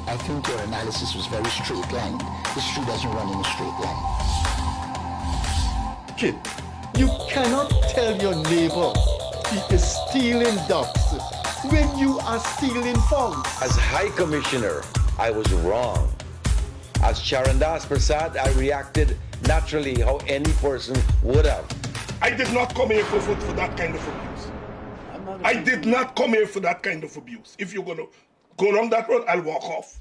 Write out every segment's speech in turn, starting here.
I think your analysis was very straight line. History doesn't run in a straight line. Kid, you cannot tell your neighbor he is stealing ducks when you are stealing frogs. As High Commissioner, I was wrong. As Charandas Prasad, I reacted naturally how any person would have. I did not come here for that kind of abuse. I did not come here for that kind of abuse. If you're going to go along that road, I'll walk off.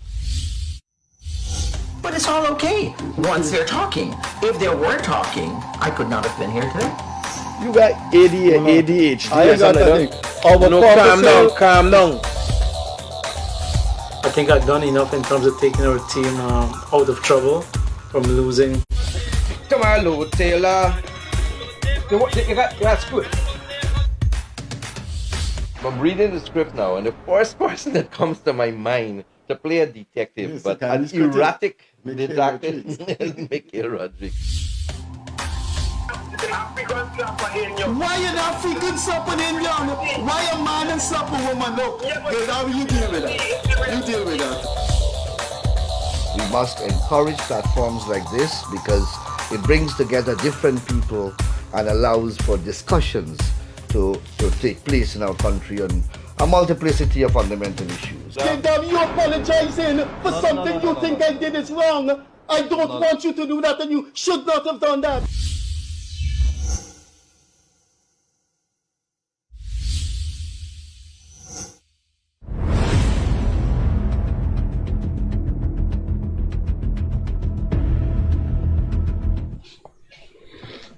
But it's all okay once they're talking. If they were talking, I could not have been here today. You got ADHD. I got that thing. No, calm down. I think I've done enough in terms of taking our team out of trouble from losing. Come on, Lou Taylor. That's good. I'm reading the script now, and the first person that comes to my mind to play a detective, Yes, but okay, an it's good to- erratic Nikhil detective, is Nikhil Rodriguez. Why an African supping in young? Why a man and sup a woman? No, Gildarie, you deal with that. You deal with that. We must encourage platforms like this because it brings together different people and allows for discussions to take place in our country on a multiplicity of fundamental issues. Gildarie, you apologizing for something you think I did is wrong. I don't want you to do that, and you should not have done that.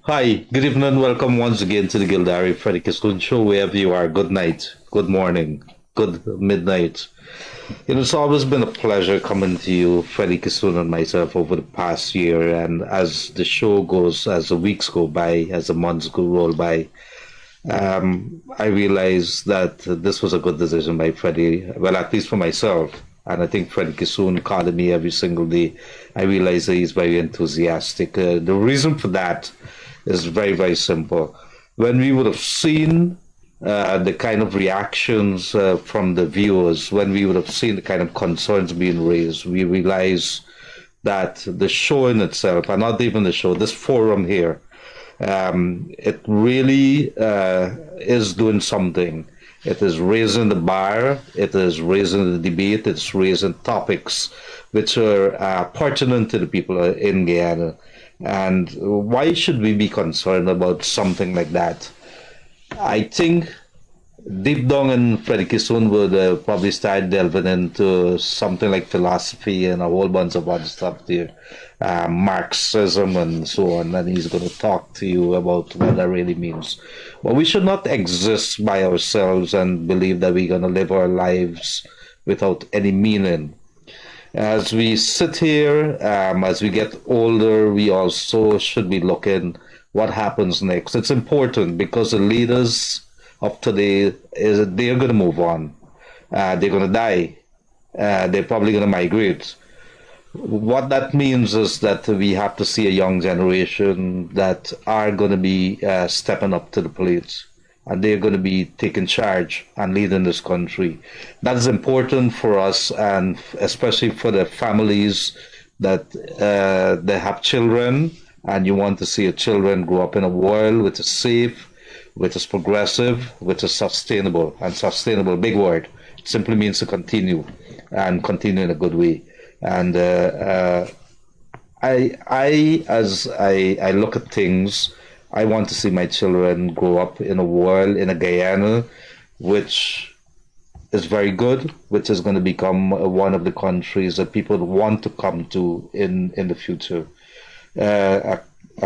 Hi, good evening. Welcome once again to the Gildarie Freddie Kissoon Show. Wherever you are, good night, good morning, good midnight. It's always been a pleasure coming to you, Freddie Kissoon and myself, over the past year. And as the show goes, as the weeks go by, as the months roll by, I realized that this was a good decision by Freddie. Well, at least for myself. And I think Freddie Kissoon calling me every single day. I realize that he's very enthusiastic. The reason for that is very, very simple. When we would have seen the kind of reactions from the viewers, when we would have seen the kind of concerns being raised, we realize that the show in itself, and not even the show, this forum here, it really is doing something. It is raising the bar, it is raising the debate, it's raising topics which are pertinent to the people in Guyana. And why should we be concerned about something like that? I think deep down in Freddie Kissoon would probably start delving into something like philosophy and a whole bunch of other stuff there, Marxism and so on, and he's going to talk to you about what that really means. But we should not exist by ourselves and believe that we're going to live our lives without any meaning. As we sit here, as we get older, we also should be looking what happens next. It's important because the leaders of today, they're going to move on. They're going to die. They're probably going to migrate. What that means is that we have to see a young generation that are going to be stepping up to the plate. And they're going to be taking charge and leading this country. That is important for us, and especially for the families that they have children, and you want to see your children grow up in a world which is safe, which is progressive, which is sustainable. And sustainable, big word. It simply means to continue, and continue in a good way. And as I look at things, I want to see my children grow up in a world, in a Guyana, which is very good, which is going to become one of the countries that people want to come to in the future. A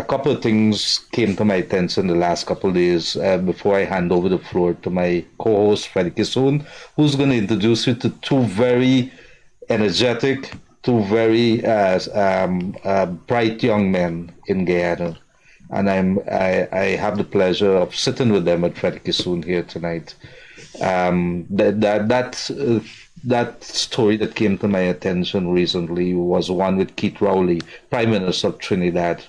couple of things came to my attention the last couple of days before I hand over the floor to my co-host, Freddie Kissoon, who's going to introduce you to two very energetic, two very bright young men in Guyana. And I have the pleasure of sitting with them at Freddie Kissoon here tonight. That story that came to my attention recently was one with Keith Rowley, Prime Minister of Trinidad.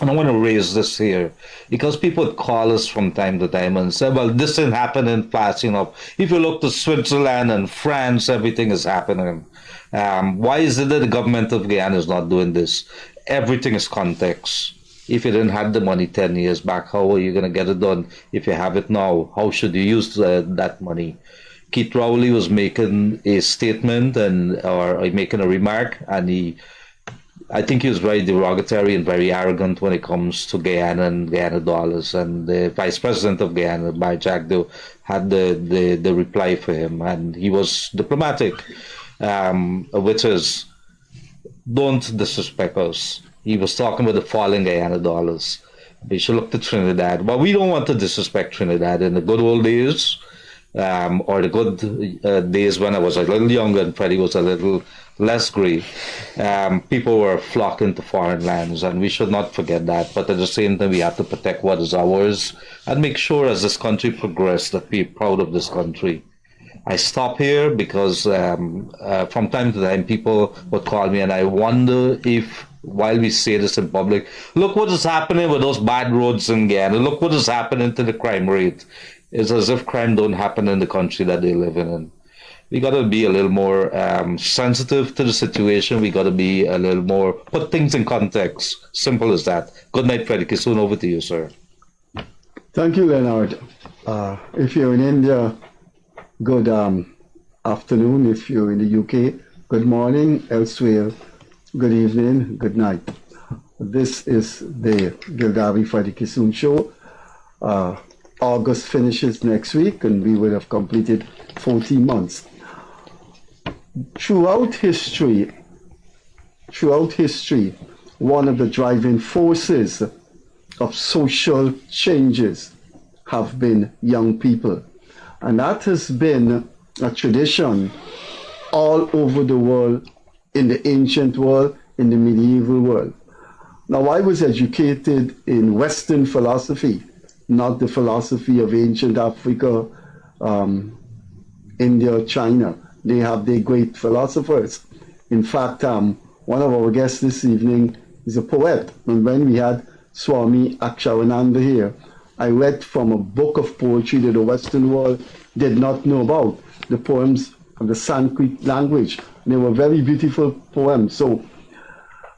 And I want to raise this here because people call us from time to time and say, well, this didn't happen in fast enough. If you look to Switzerland and France, everything is happening. Why is it that the government of Guyana is not doing this? Everything is context. If you didn't have the money 10 years back, how are you going to get it done? If you have it now, how should you use that money? Keith Rowley was making a statement or making a remark, and I think he was very derogatory and very arrogant when it comes to Guyana and Guyana dollars. And the vice president of Guyana, Bai Jagdo, had the reply for him, and he was diplomatic, which is, don't disrespect us. He was talking about the falling Guyana dollars. We should look to Trinidad. But we don't want to disrespect Trinidad. In the good old days, or the good days when I was a little younger and Freddie was a little less grey, people were flocking to foreign lands, and we should not forget that. But at the same time, we have to protect what is ours and make sure as this country progresses that we're proud of this country. I stop here because from time to time people would call me, and I wonder if, while we say this in public, look what is happening with those bad roads in Guyana, look what is happening to the crime rate. It's as if crime don't happen in the country that they live in. We got to be a little more sensitive to the situation. We got to be a little more, put things in context. Simple as that. Good night, Freddie Kissoon. Over to you, sir. Thank you, Leonard. If you're in India, good afternoon. If you're in the UK, good morning. Elsewhere, good evening, good night. This is the Gildarie Freddie Kissoon Show. August finishes next week, and we will have completed 14 months. Throughout history, one of the driving forces of social changes have been young people. And that has been a tradition all over the world, in the ancient world, in the medieval world. Now, I was educated in Western philosophy, not the philosophy of ancient Africa, India, China. They have their great philosophers. In fact, one of our guests this evening is a poet. And when we had Swami Aksharananda here, I read from a book of poetry that the Western world did not know about, the poems of the Sanskrit language. They were very beautiful poems. So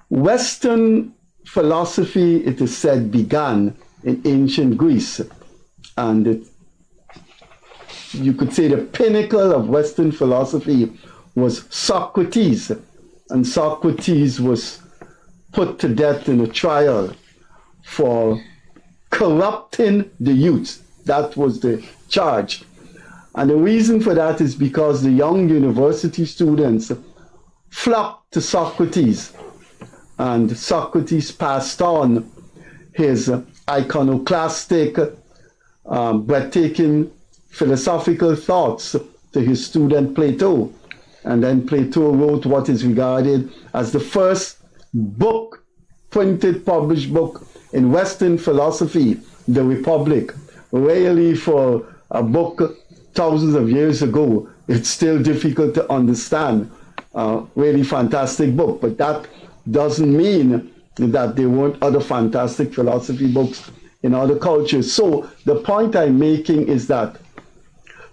Western philosophy, it is said, began in ancient Greece. And you could say the pinnacle of Western philosophy was Socrates. And Socrates was put to death in a trial for corrupting the youth. That was the charge. And the reason for that is because the young university students flocked to Socrates. And Socrates passed on his iconoclastic, breathtaking philosophical thoughts to his student Plato. And then Plato wrote what is regarded as the first book, printed, published book in Western philosophy, The Republic. Really, for a book thousands of years ago, it's still difficult to understand. Really fantastic book, but that doesn't mean that there weren't other fantastic philosophy books in other cultures. So the point I'm making is that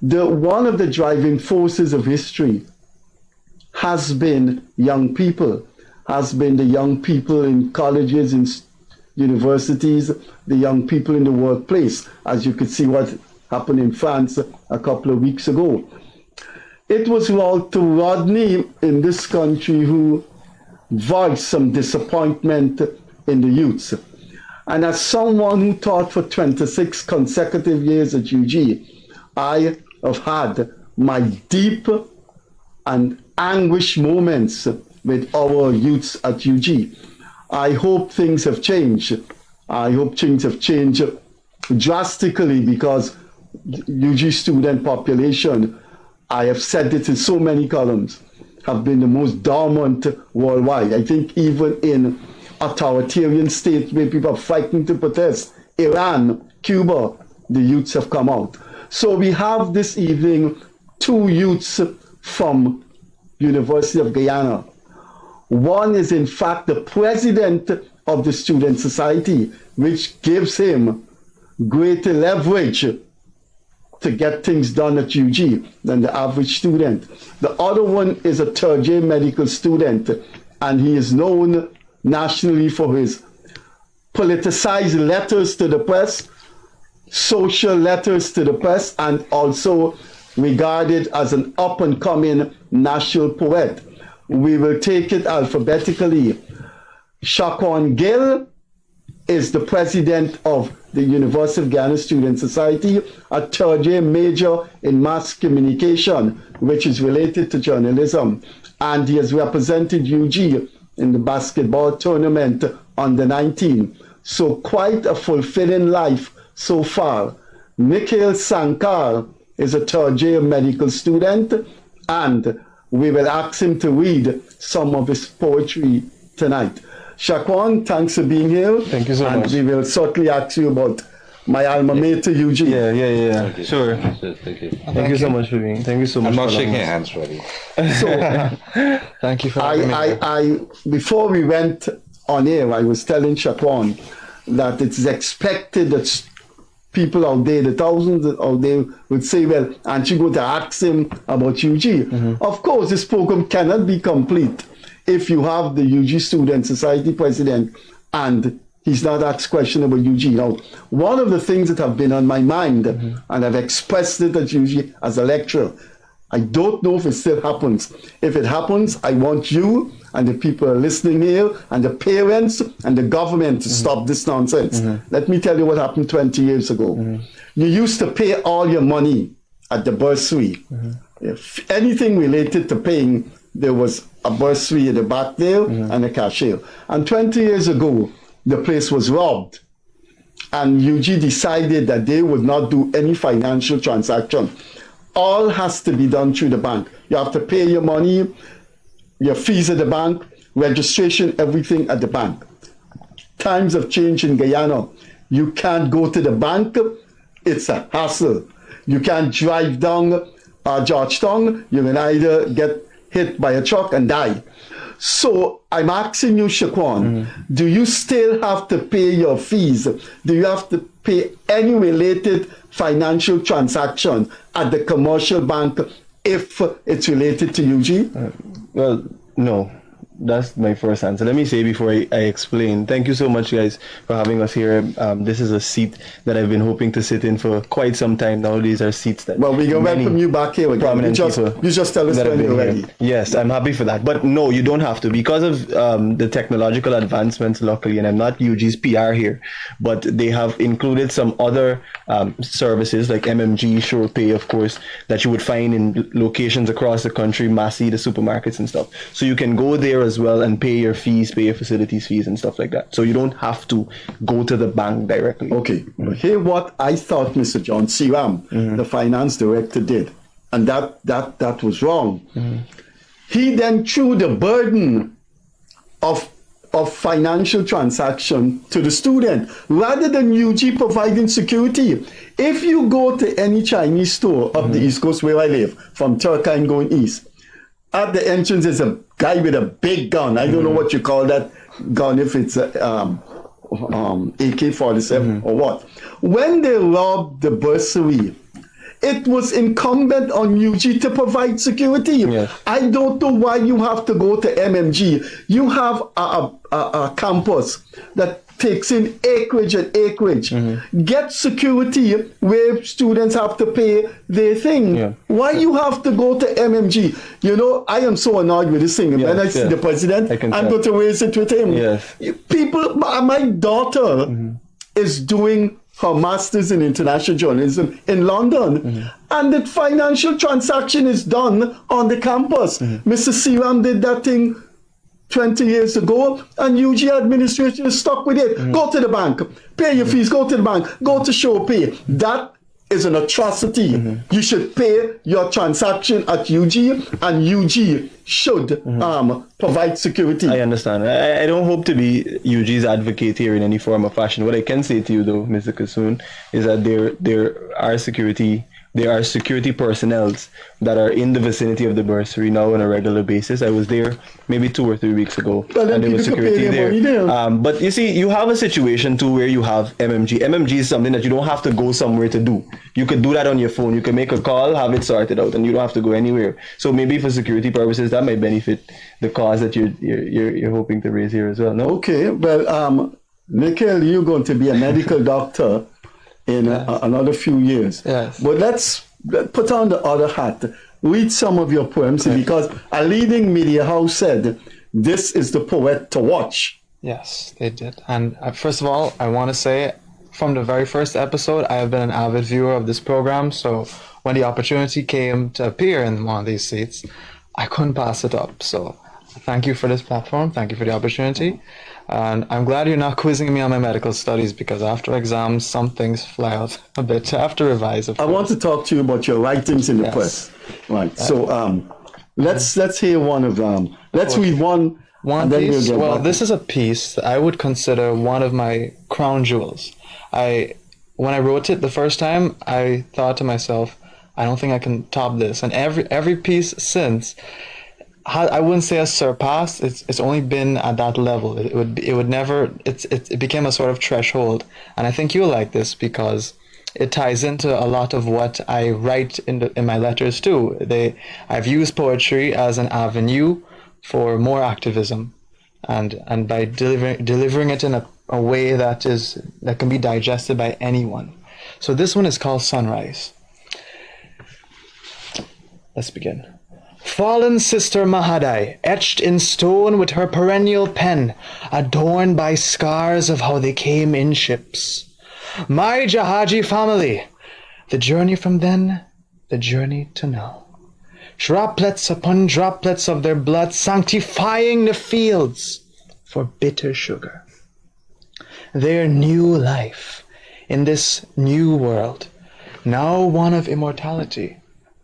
one of the driving forces of history has been young people, has been the young people in colleges, in universities, the young people in the workplace, as you could see what happened in France a couple of weeks ago. It was Walter Rodney in this country who voiced some disappointment in the youths. And as someone who taught for 26 consecutive years at UG, I have had my deep and anguished moments with our youths at UG. I hope things have changed. I hope things have changed drastically, because UG student population, I have said it in so many columns, have been the most dormant worldwide. I think even in authoritarian states where people are frightened to protest, Iran, Cuba, the youths have come out. So we have this evening two youths from University of Guyana. One is in fact the president of the Student Society, which gives him greater leverage to get things done at UG than the average student. The other one is a third-year medical student, and he is known nationally for his politicized letters to the press, social letters to the press, and also regarded as an up-and-coming national poet. We will take it alphabetically. Shaquawn Gill is the president of the University of Ghana Student Society, a third-year major in mass communication, which is related to journalism. And he has represented UG in the basketball tournament under 19. So quite a fulfilling life so far. Nikhil Sankar is a third-year medical student, and we will ask him to read some of his poetry tonight. Shaquawn, thanks for being here. Thank you so much. And we will certainly ask you about my alma mater, UG. Yeah. Sure. Thank you. Thank you so much for being. Thank you so much. I'm not for shaking allowing us. hands, Freddie. So, Thank you for having me. before we went on air, I was telling Shaquawn that it's expected that people out there, the thousands out there, would say, well, aren't you going to ask him about UG? Of course, this program cannot be complete if you have the UG Student Society president and he's not asked question about UG. Now, one of the things that have been on my mind, and I've expressed it at UG as a lecturer, I don't know if it still happens. If it happens, I want you and the people who are listening here and the parents and the government to stop this nonsense. Let me tell you what happened 20 years ago. You used to pay all your money at the bursary. If anything related to paying, there was a bursary at the back there and a cashier. And 20 years ago, the place was robbed. And UG decided that they would not do any financial transaction. All has to be done through the bank. You have to pay your money, your fees at the bank, registration, everything at the bank. Times have changed in Guyana. You can't go to the bank. It's a hassle. You can't drive down Georgetown. You can either get hit by a truck and die. So I'm asking you, Shaquawn, do you still have to pay your fees? Do you have to pay any related financial transaction at the commercial bank if it's related to UG? Well, no. That's my first answer. Let me say before I explain. Thank you so much, guys, for having us here. This is a seat that I've been hoping to sit in for quite some time now. These are seats that... Well, we can welcome you back here again. You just tell us when you're ready. Yes, I'm happy for that. But no, you don't have to. Because of the technological advancements, luckily, and I'm not UG's PR here, but they have included some other services like MMG, SurePay, of course, that you would find in locations across the country, Massey, the supermarkets and stuff. So you can go there as well and pay your fees, pay your facilities fees and stuff like that. So you don't have to go to the bank directly. Okay, but here what I thought Mr. John Siram, the finance director, did, and that was wrong. He then threw the burden of financial transaction to the student rather than UG providing security. If you go to any Chinese store up the East Coast where I live, from Turkine going east, at the entrance is a guy with a big gun. I don't know what you call that gun, if it's AK-47 or what. When they robbed the bursary, it was incumbent on UG to provide security. Yes. I don't know why you have to go to MMG. You have a campus that takes in acreage and acreage. Get security where students have to pay their thing. Why you have to go to MMG? You know, I am so annoyed with this thing. When I see the president, I'm going to raise it with him. People, my daughter is doing her master's in international journalism in London, and the financial transaction is done on the campus. Mr. Siram did that thing 20 years ago, and UG administration is stuck with it. Go to the bank, pay your fees, go to the bank, go to SurePay. That is an atrocity. You should pay your transaction at UG, and UG should provide security. I understand. I don't hope to be UG's advocate here in any form or fashion. What I can say to you, though, Mr. Kissoon, is that there are security there are security personnel that are in the vicinity of the bursary now on a regular basis. I was there maybe 2 or 3 weeks ago, and there was security there. But you see, you have a situation too where you have MMG. MMG is something that you don't have to go somewhere to do. You could do that on your phone. You can make a call, have it sorted out, and you don't have to go anywhere. So maybe for security purposes, that might benefit the cause that you're hoping to raise here as well. No? Okay, well, Nikhil, you're going to be a medical doctor in another few years. Yes. But let's put on the other hat. Read some of your poems, because a leading media house said, this is the poet to watch. Yes, they did. And first of all, I want to say, from the very first episode, I have been an avid viewer of this program. So when the opportunity came to appear in one of these seats, I couldn't pass it up. So thank you for this platform. Thank you for the opportunity. And I'm glad you're not quizzing me on my medical studies, because after exams, some things fly out a bit. I have to revise. I want to talk to you about your writings in the press. Right. So let's hear one of them. Let's read one. One piece. Well, this is a piece that I would consider one of my crown jewels. When I wrote it the first time, I thought to myself, I don't think I can top this. And every piece since, I wouldn't say has surpassed. It's only been at that level. It became a sort of threshold. And I think you'll like this because it ties into a lot of what I write in my letters too. I've used poetry as an avenue for more activism, and by delivering it in a way that can be digested by anyone. So this one is called Sunrise. Let's begin. Fallen Sister Mahadai, etched in stone with her perennial pen, adorned by scars of how they came in ships. My Jahaji family, the journey from then, the journey to now. Droplets upon droplets of their blood sanctifying the fields for bitter sugar. Their new life in this new world, now one of immortality,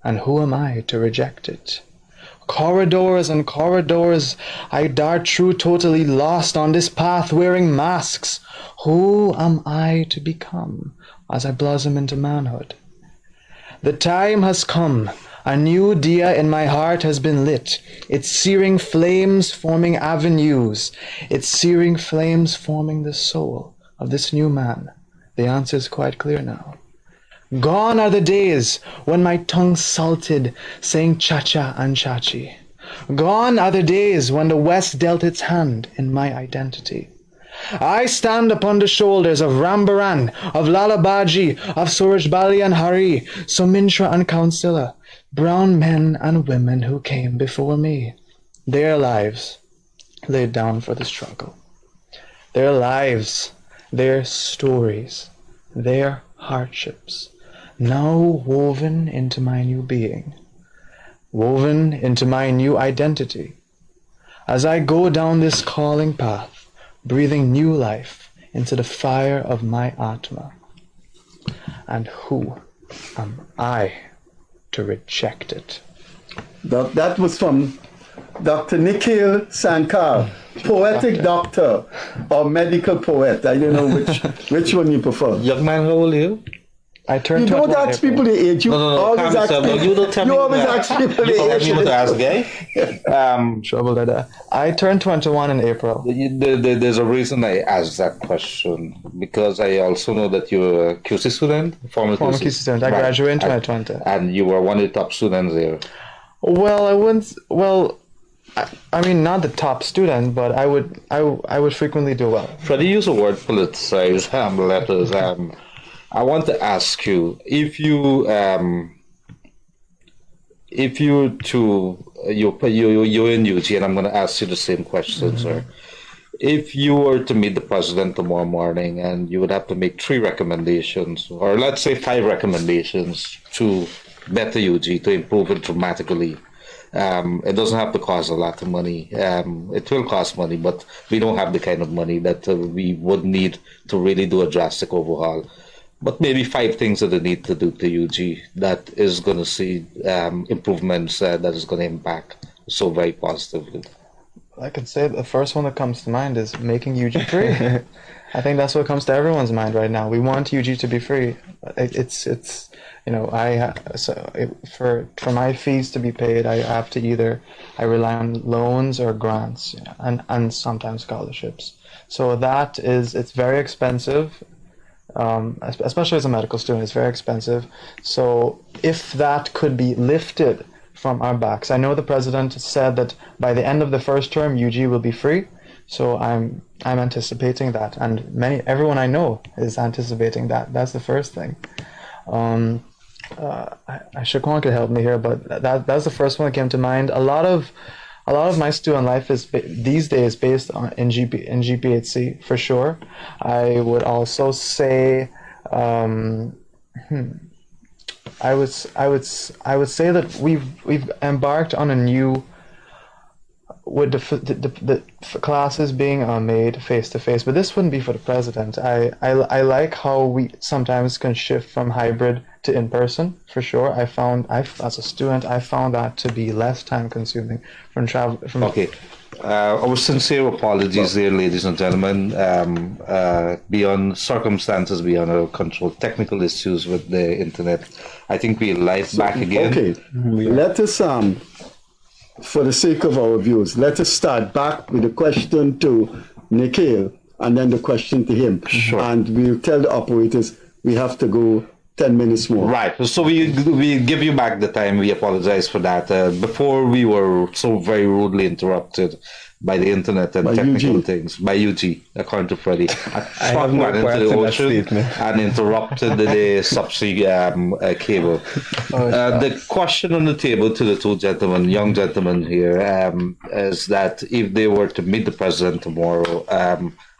and who am I to reject it? Corridors and corridors I dart through, totally lost on this path, wearing masks. Who am I to become as I blossom into manhood? The time has come. A new diya in my heart has been lit. Its searing flames forming avenues. Its searing flames forming the soul of this new man. The answer is quite clear now. Gone are the days when my tongue salted, saying cha-cha and chachi. Gone are the days when the West dealt its hand in my identity. I stand upon the shoulders of Rambaran, of Lalabaji, of Suraj Bali and Hari, Somintra and Councilla, brown men and women who came before me. Their lives laid down for the struggle. Their lives, their stories, their hardships, now woven into my new being, woven into my new identity. As I go down this calling path, breathing new life into the fire of my Atma. And who am I to reject it? That was from Dr. Nikhil Sankar, poetic doctor or medical poet. I don't know which one you prefer. Young man, how old are you? I turned You don't ask people the age. You always ask people. You don't tell me. You always ask people the age. You to ask, okay? Trouble like that. I turned 21 in April. There's a reason I asked that question, because I also know that you're a QC student, former QC student. I graduated in 2020. And you were one of the top students there. Well, I wouldn't. Well, I mean, not the top student, but I would frequently do well. Freddie, use the word politicize letters. I want to ask you, if you're in UG, and I'm going to ask you the same question, sir. If you were to meet the president tomorrow morning and you would have to make 3 recommendations, or let's say 5 recommendations to better UG, to improve it dramatically, it doesn't have to cost a lot of money. It will cost money, but we don't have the kind of money that we would need to really do a drastic overhaul. But maybe 5 things that they need to do to UG that is going to see improvements that is going to impact so very positively. I could say the first one that comes to mind is making UG free. I think that's what comes to everyone's mind right now. We want UG to be free. It's you know, for my fees to be paid, I have to I rely on loans or grants, you know, and sometimes scholarships. So it's very expensive, especially as a medical student, it's very expensive. So if that could be lifted from our backs, I know the president said that by the end of the first term, UG will be free. So I'm anticipating that, and everyone I know is anticipating that. That's the first thing. Shaquawn could help me here, but that's the first one that came to mind. A lot of my student life is these days based on in GPHC for sure. I would also say I would say that we've embarked on a new, with the classes being made face to face, but this wouldn't be for the president. I like how we sometimes can shift from hybrid to in person for sure. As a student, I found that to be less time consuming from travel. Okay. Our sincere apologies there, ladies and gentlemen. Beyond circumstances, beyond our control, technical issues with the internet. I think we're live back again. Okay, let us, for the sake of our viewers, let us start back with the question to Nikhil and then the question to him. Sure. And we'll tell the operators we have to go 10 minutes more. Right. So we give you back the time. We apologize for that. Before we were so very rudely interrupted by the internet and by technical UG. things. By UG, according to Freddie. I have no into part the in that ocean statement. and interrupted the subsea cable. The question on the table to the two gentlemen, young gentlemen here, is that if they were to meet the president tomorrow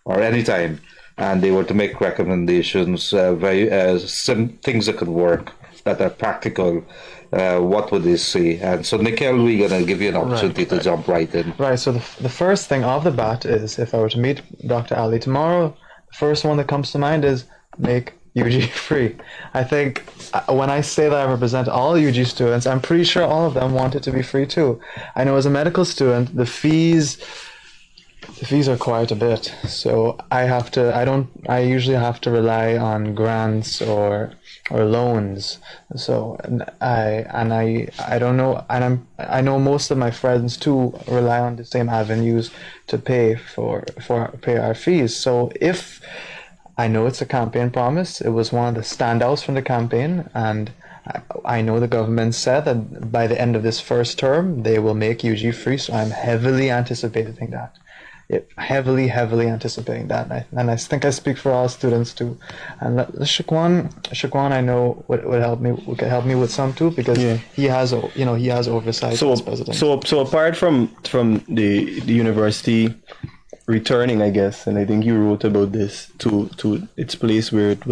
or anytime, and they were to make recommendations, things that could work, that are practical, what would they say? And so, Nikhil, we're going to give you an opportunity to jump right in. Right, so the first thing off the bat is, if I were to meet Dr. Ali tomorrow, the first one that comes to mind is make UG free. I think when I say that I represent all UG students, I'm pretty sure all of them want it to be free too. I know as a medical student, the fees are quite a bit, so I usually have to rely on grants or loans. So I don't know, and I know most of my friends too rely on the same avenues to pay our fees. So if I know it's a campaign promise, it was one of the standouts from the campaign, and I know the government said that by the end of this first term they will make UG free, so I'm heavily anticipating that. Heavily anticipating that, and I think I speak for all students too. And Shaquawn, I know would help me with some too, because he has oversight as president. So apart from the university returning, I guess, and I think you wrote about this to its place where it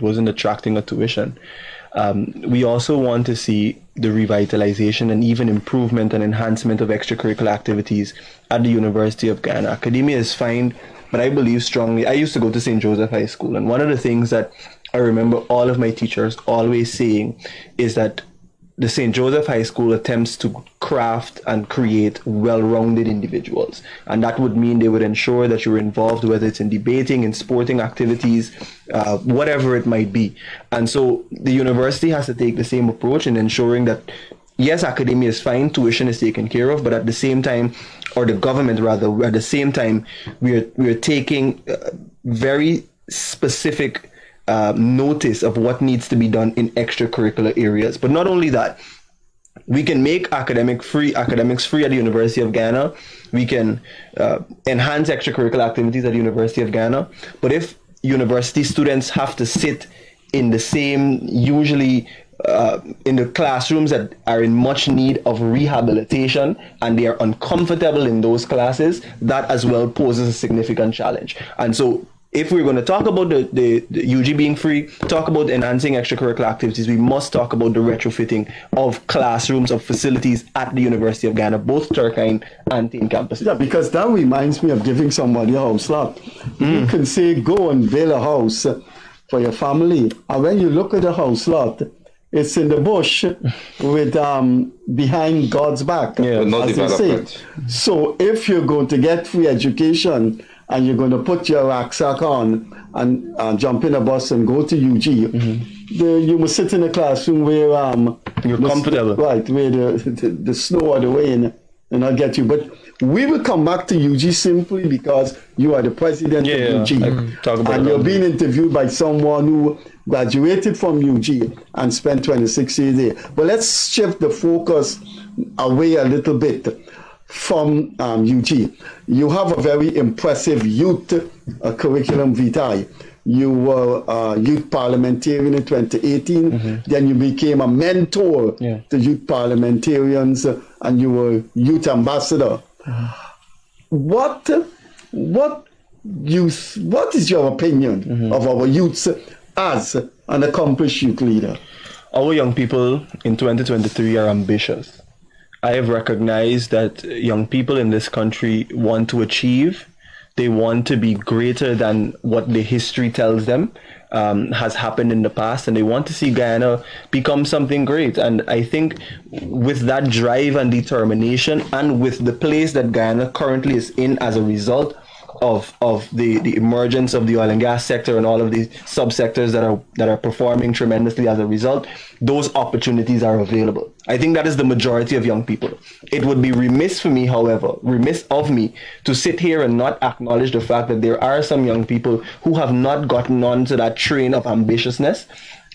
wasn't attracting a tuition. We also want to see the revitalization and even improvement and enhancement of extracurricular activities at the University of Ghana. Academia is fine, but I believe strongly. I used to go to St. Joseph High School, and one of the things that I remember all of my teachers always saying is that the St. Joseph High School attempts to craft and create well-rounded individuals. And that would mean they would ensure that you're involved, whether it's in debating, in sporting activities, whatever it might be. And so the university has to take the same approach in ensuring that, yes, academia is fine, tuition is taken care of, but at the same time, or the government rather, at the same time, we're taking very specific notice of what needs to be done in extracurricular areas. But not only that, we can make academics free at the University of Ghana. We can enhance extracurricular activities at the University of Ghana. But if university students have to sit in the same, usually in the classrooms that are in much need of rehabilitation, and they are uncomfortable in those classes, that as well poses a significant challenge. And so if we're going to talk about the UG being free, talk about enhancing extracurricular activities, we must talk about the retrofitting of classrooms, of facilities at the University of Ghana, both Turkine and Teen campuses. Yeah, because that reminds me of giving somebody a house lot. You can say, go and build a house for your family. And when you look at the house lot, it's in the bush with behind God's back, no as they say. So if you're going to get free education and you're going to put your rucksack on and jump in a bus and go to UG, you must sit in a classroom where you're comfortable, right? Where the snow or the rain and I'll get you. But we will come back to UG simply because you are the president of UG, and you're being interviewed by someone who graduated from UG and spent 26 years there. But let's shift the focus away a little bit from UG. You have a very impressive youth curriculum vitae. You were youth parliamentarian in 2018. Then you became a mentor to youth parliamentarians, and you were youth ambassador. What is your opinion of our youths as an accomplished youth leader? Our young people in 2023 are ambitious. I have recognized that young people in this country want to achieve. They want to be greater than what the history tells them has happened in the past, and they want to see Guyana become something great. And I think with that drive and determination, and with the place that Guyana currently is in as a result of the emergence of the oil and gas sector and all of these subsectors that are performing tremendously as a result, those opportunities are available. I think that is the majority of young people. It would be remiss of me to sit here and not acknowledge the fact that there are some young people who have not gotten onto that train of ambitiousness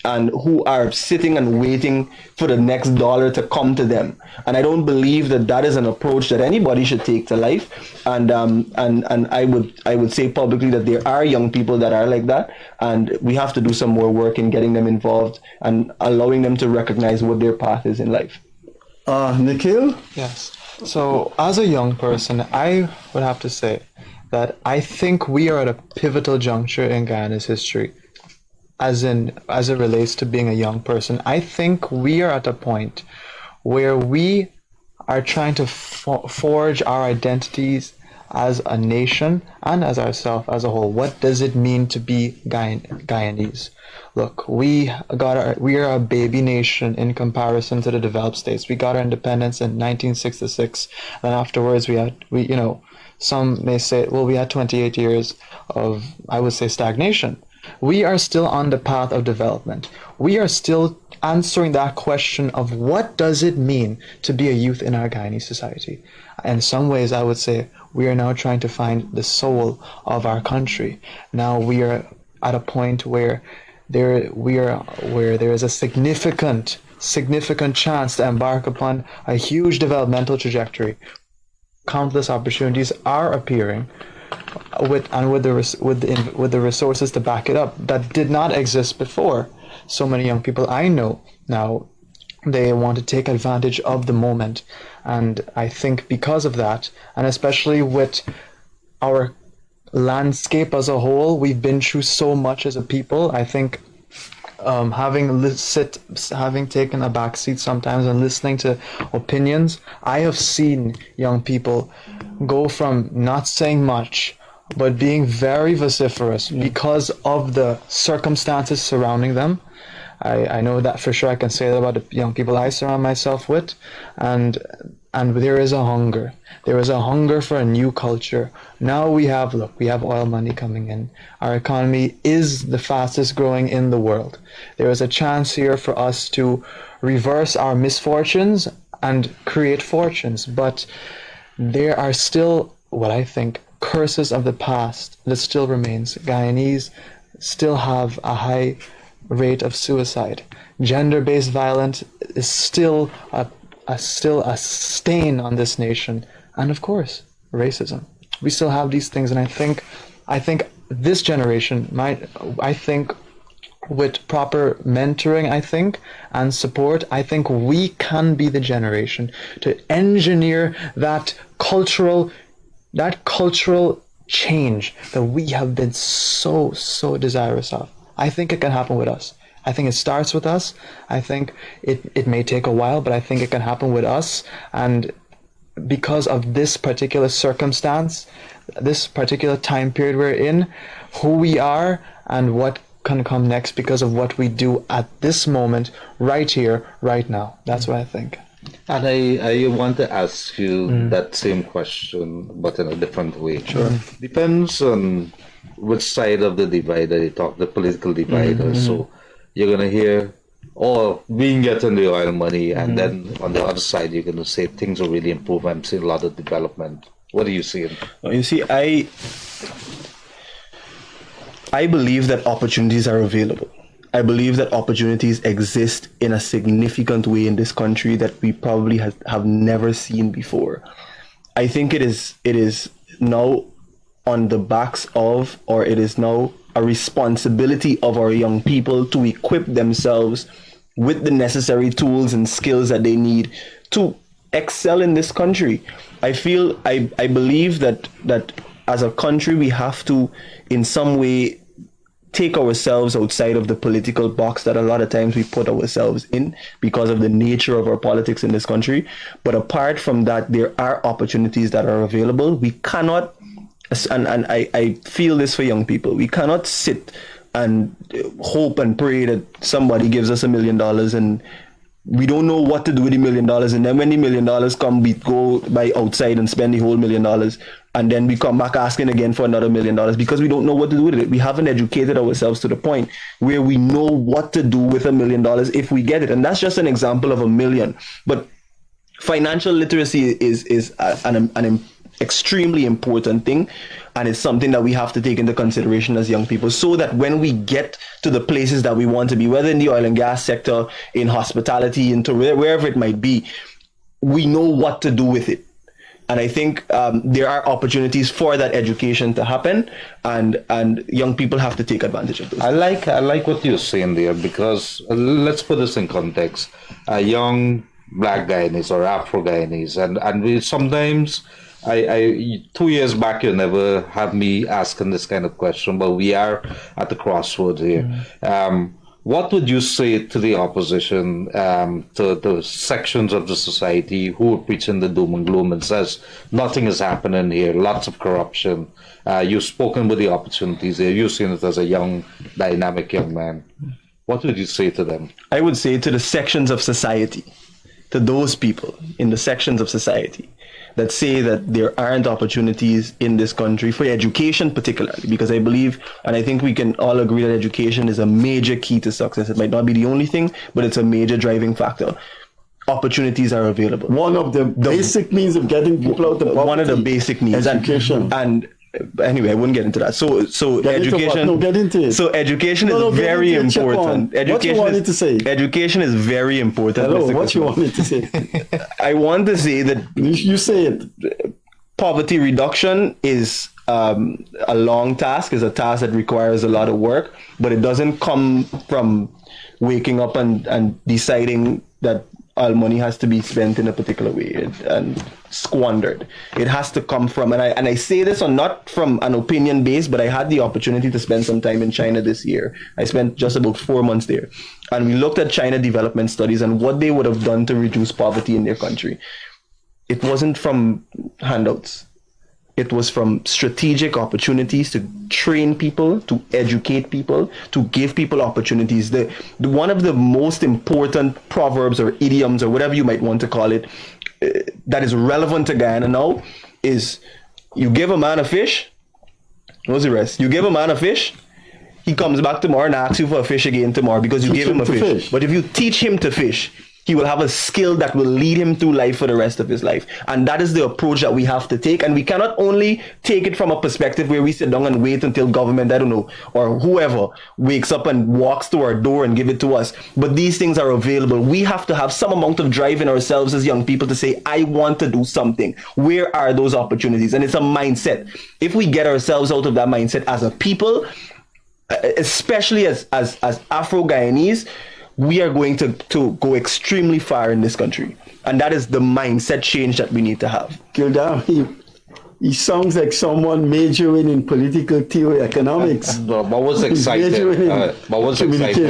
and who are sitting and waiting for the next dollar to come to them. And I don't believe that that is an approach that anybody should take to life. And I would say publicly that there are young people that are like that, and we have to do some more work in getting them involved and allowing them to recognize what their path is in life. Nikhil? Yes. So as a young person, I would have to say that I think we are at a pivotal juncture in Guyana's history. As it relates to being a young person, I think we are at a point where we are trying to forge our identities as a nation and as ourselves as a whole. What does it mean to be Guyanese? Look, we are a baby nation in comparison to the developed states. We got our independence in 1966, and afterwards some may say, well, we had 28 years of, I would say, stagnation. We are still on the path of development. We are still answering that question of what does it mean to be a youth in our Guyanese society. In some ways, I would say we are now trying to find the soul of our country. Now we are at a point where there is a significant chance to embark upon a huge developmental trajectory. Countless opportunities are appearing, with the resources to back it up, that did not exist before. So many young people I know now, they want to take advantage of the moment, and I think because of that, and especially with our landscape as a whole, we've been through so much as a people. I think having taken a back seat sometimes and listening to opinions, I have seen young people go from not saying much but being very vociferous because of the circumstances surrounding them. I know that for sure. I can say that about the young people I surround myself with, and there is a hunger. There is a hunger for a new culture. Now we have oil money coming in. Our economy is the fastest growing in the world. There is a chance here for us to reverse our misfortunes and create fortunes, but there are still, what I think, curses of the past that still remains. Guyanese still have a high rate of suicide. Gender-based violence is still a stain on this nation, and of course, racism. We still have these things, and I think this generation with proper mentoring, and support, we can be the generation to engineer that cultural change that we have been so desirous of. I think it can happen with us. I think it starts with us. I think it may take a while, but I think it can happen with us. And because of this particular circumstance, this particular time period we're in, who we are and what can come next because of what we do at this moment, right here, right now. That's what I think. And I want to ask you that same question, but in a different way. Sure. Depends on which side of the divide that you talk, the political divide. So you're going to hear, oh, we can get in the oil money. And then on the other side, you're going to say things will really improve. I'm seeing a lot of development. What are you seeing? You see, I believe that opportunities are available. I believe that opportunities exist in a significant way in this country that we probably have never seen before. I think it is now on the backs of, or it is now a responsibility of our young people to equip themselves with the necessary tools and skills that they need to excel in this country. I believe that as a country we have to in some way take ourselves outside of the political box that a lot of times we put ourselves in because of the nature of our politics in this country. But apart from that, there are opportunities that are available. We cannot, and I feel this for young people, we cannot sit and hope and pray that somebody gives us $1 million and we don't know what to do with the $1 million, and then when the $1 million come, we go by outside and spend the whole $1 million, and then we come back asking again for another $1 million because we don't know what to do with it. We haven't educated ourselves to the point where we know what to do with $1 million if we get it, and that's just an example of $1 million. But financial literacy is an extremely important thing, and it's something that we have to take into consideration as young people, so that when we get to the places that we want to be, whether in the oil and gas sector, in hospitality, into wherever it might be, we know what to do with it. And I think there are opportunities for that education to happen, and young people have to take advantage of those. I like what you're saying there, because let's put this in context. A young Black Guyanese or Afro Guyanese, and we sometimes, I 2 years back, you never had me asking this kind of question, but we are at the crossroads here. What would you say to the opposition, to the sections of the society who are preaching the doom and gloom and says nothing is happening here, lots of corruption? You've spoken with the opportunities there. You've seen it as a young, dynamic young man. What would you say to them? I would say to the sections of society, to those people in the sections of society that say that there aren't opportunities in this country for education particularly, because I believe, and I think we can all agree, that education is a major key to success. It might not be the only thing, but it's a major driving factor. Opportunities are available. One of the basic means of getting people out of poverty. One of the basic needs. Education. And anyway, I wouldn't get into that. So get education. No, get into it. So education is very important. What you wanted to say? Education is very important. Hello, what you wanted to say? I want to say that you say it. Poverty reduction is a long task. Is a task that requires a lot of work, but it doesn't come from waking up and deciding that all money has to be spent in a particular way and squandered. It has to come from, and I say this on not from an opinion base, but I had the opportunity to spend some time in China this year. I spent just about 4 months there, and we looked at China development studies and what they would have done to reduce poverty in their country. It wasn't from handouts. It was from strategic opportunities to train people, to educate people, to give people opportunities. One of the most important proverbs or idioms or whatever you might want to call it that is relevant to Guyana now is, you give a man a fish, what's the rest? You give a man a fish, he comes back tomorrow and asks you for a fish again tomorrow because you gave him a fish. But if you teach him to fish, he will have a skill that will lead him through life for the rest of his life. And that is the approach that we have to take. And we cannot only take it from a perspective where we sit down and wait until government, I don't know, or whoever wakes up and walks to our door and give it to us. But these things are available. We have to have some amount of drive in ourselves as young people to say, I want to do something. Where are those opportunities? And it's a mindset. If we get ourselves out of that mindset as a people, especially as Afro-Guyanese, we are going to go extremely far in this country. And that is the mindset change that we need to have. Gildarie, he sounds like someone majoring in political theory, economics. But what's exciting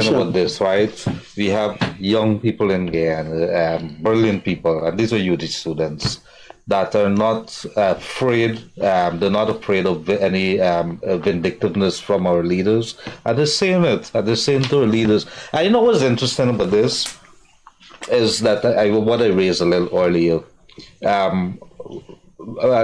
about this, right? We have young people in Guyana, brilliant people, and these are UD students that are not afraid. They're not afraid of any vindictiveness from our leaders. And they're saying it. And they're saying to our leaders. And you know what's interesting about this? is that what I raised a little earlier.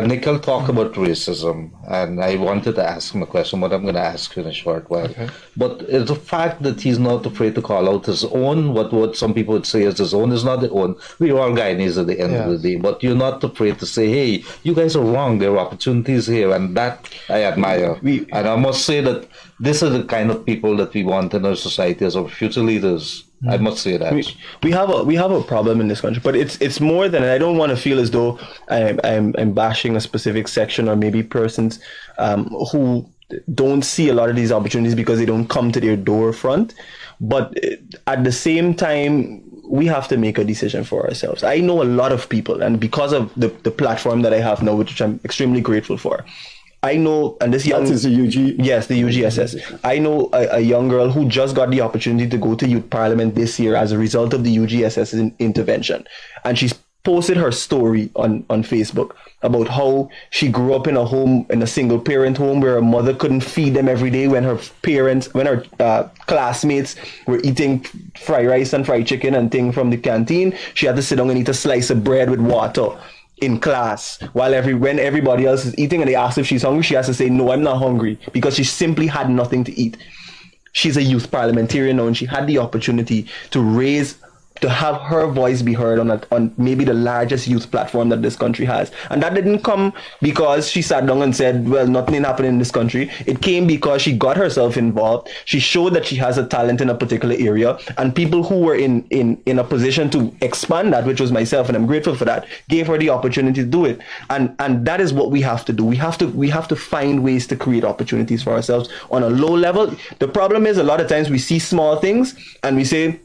Nikhil talked about racism, and I wanted to ask him a question, but I'm going to ask you in a short while. Okay. But it's the fact that he's not afraid to call out his own, what some people would say is his own, is not the own. We're all Guyanese at the end of the day, but you're not afraid to say, hey, you guys are wrong, there are opportunities here, and that I admire. And I must say that this is the kind of people that we want in our society as our future leaders. I must say that we have a problem in this country, but it's more than. And I don't want to feel as though I'm bashing a specific section or maybe persons who don't see a lot of these opportunities because they don't come to their door front. But at the same time, we have to make a decision for ourselves. I know a lot of people, and because of the platform that I have now, which I'm extremely grateful for. I know, and this young... That is the UG? Yes, the UGSS. I know a young girl who just got the opportunity to go to youth parliament this year as a result of the UGSS intervention. And she's posted her story on Facebook about how she grew up in a single parent home where her mother couldn't feed them every day when her classmates were eating fried rice and fried chicken and thing from the canteen. She had to sit down and eat a slice of bread with water in class when everybody else is eating, and they ask if she's hungry, she has to say, no, I'm not hungry, because she simply had nothing to eat. She's a youth parliamentarian now, and she had the opportunity to have her voice be heard on maybe the largest youth platform that this country has. And that didn't come because she sat down and said, well, nothing happened in this country. It came because she got herself involved. She showed that she has a talent in a particular area, and people who were in a position to expand that, which was myself, and I'm grateful for that, gave her the opportunity to do it. And that is what we have to do. We have to find ways to create opportunities for ourselves on a low level. The problem is a lot of times we see small things and we say,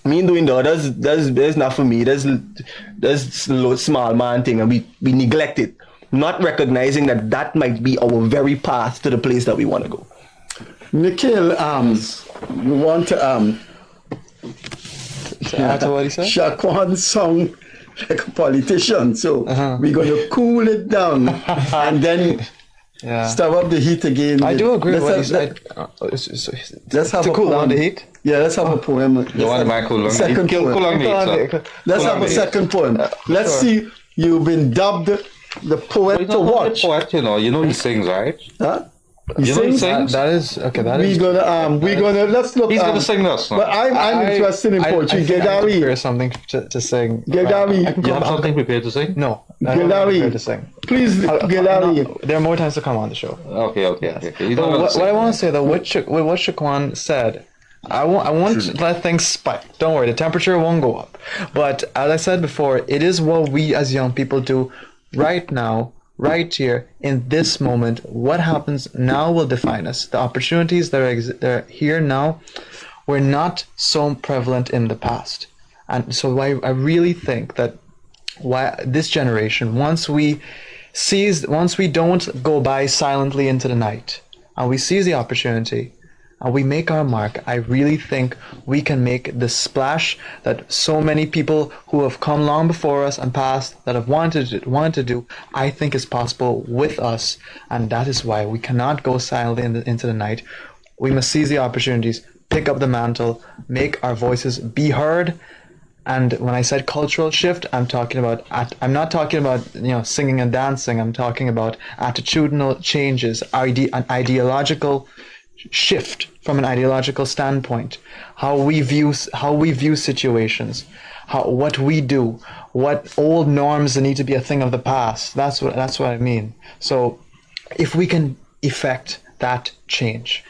me doing that's not for me. There's small man thing, and we neglect it, not recognizing that might be our very path to the place that we want to go. Nikhil, you want to add to what he said? Shaquawn sound like a politician, so we're going to cool it down and then stir up the heat again. I do agree with what he said. Let's have to a cool poem. down the heat? Yeah, let's have a poem. Second poem. Let's have a second poem. Let's see. You've been dubbed the poet to watch. Poet, you know he sings, right? Huh? He sings? That is okay. We're gonna let's look. He's gonna sing this. But I'm interested in poetry. Gildarie, prepare something to sing. Gildarie, you have something prepared to sing? No, Gildarie, to sing. Please, Gildarie. No, there are more times to come on the show. Okay. What I want to say though, what Shaquawn said, I want to let things spike. Don't worry, the temperature won't go up. But as I said before, it is what we as young people do right now. Right here, in this moment, what happens now will define us. The opportunities that are here now were not so prevalent in the past. And so I really think that this generation, once we don't go by silently into the night, and we seize the opportunity, and we make our mark, I really think we can make the splash that so many people who have come long before us and past that have wanted to do, I think is possible with us. And that is why we cannot go silently into the night. We must seize the opportunities, pick up the mantle, make our voices be heard. And when I said cultural shift, I'm not talking about singing and dancing. I'm talking about attitudinal changes, an ideological shift from an ideological standpoint, how we view situations, what we do, what old norms need to be a thing of the past. That's what I mean. So if we can effect that change,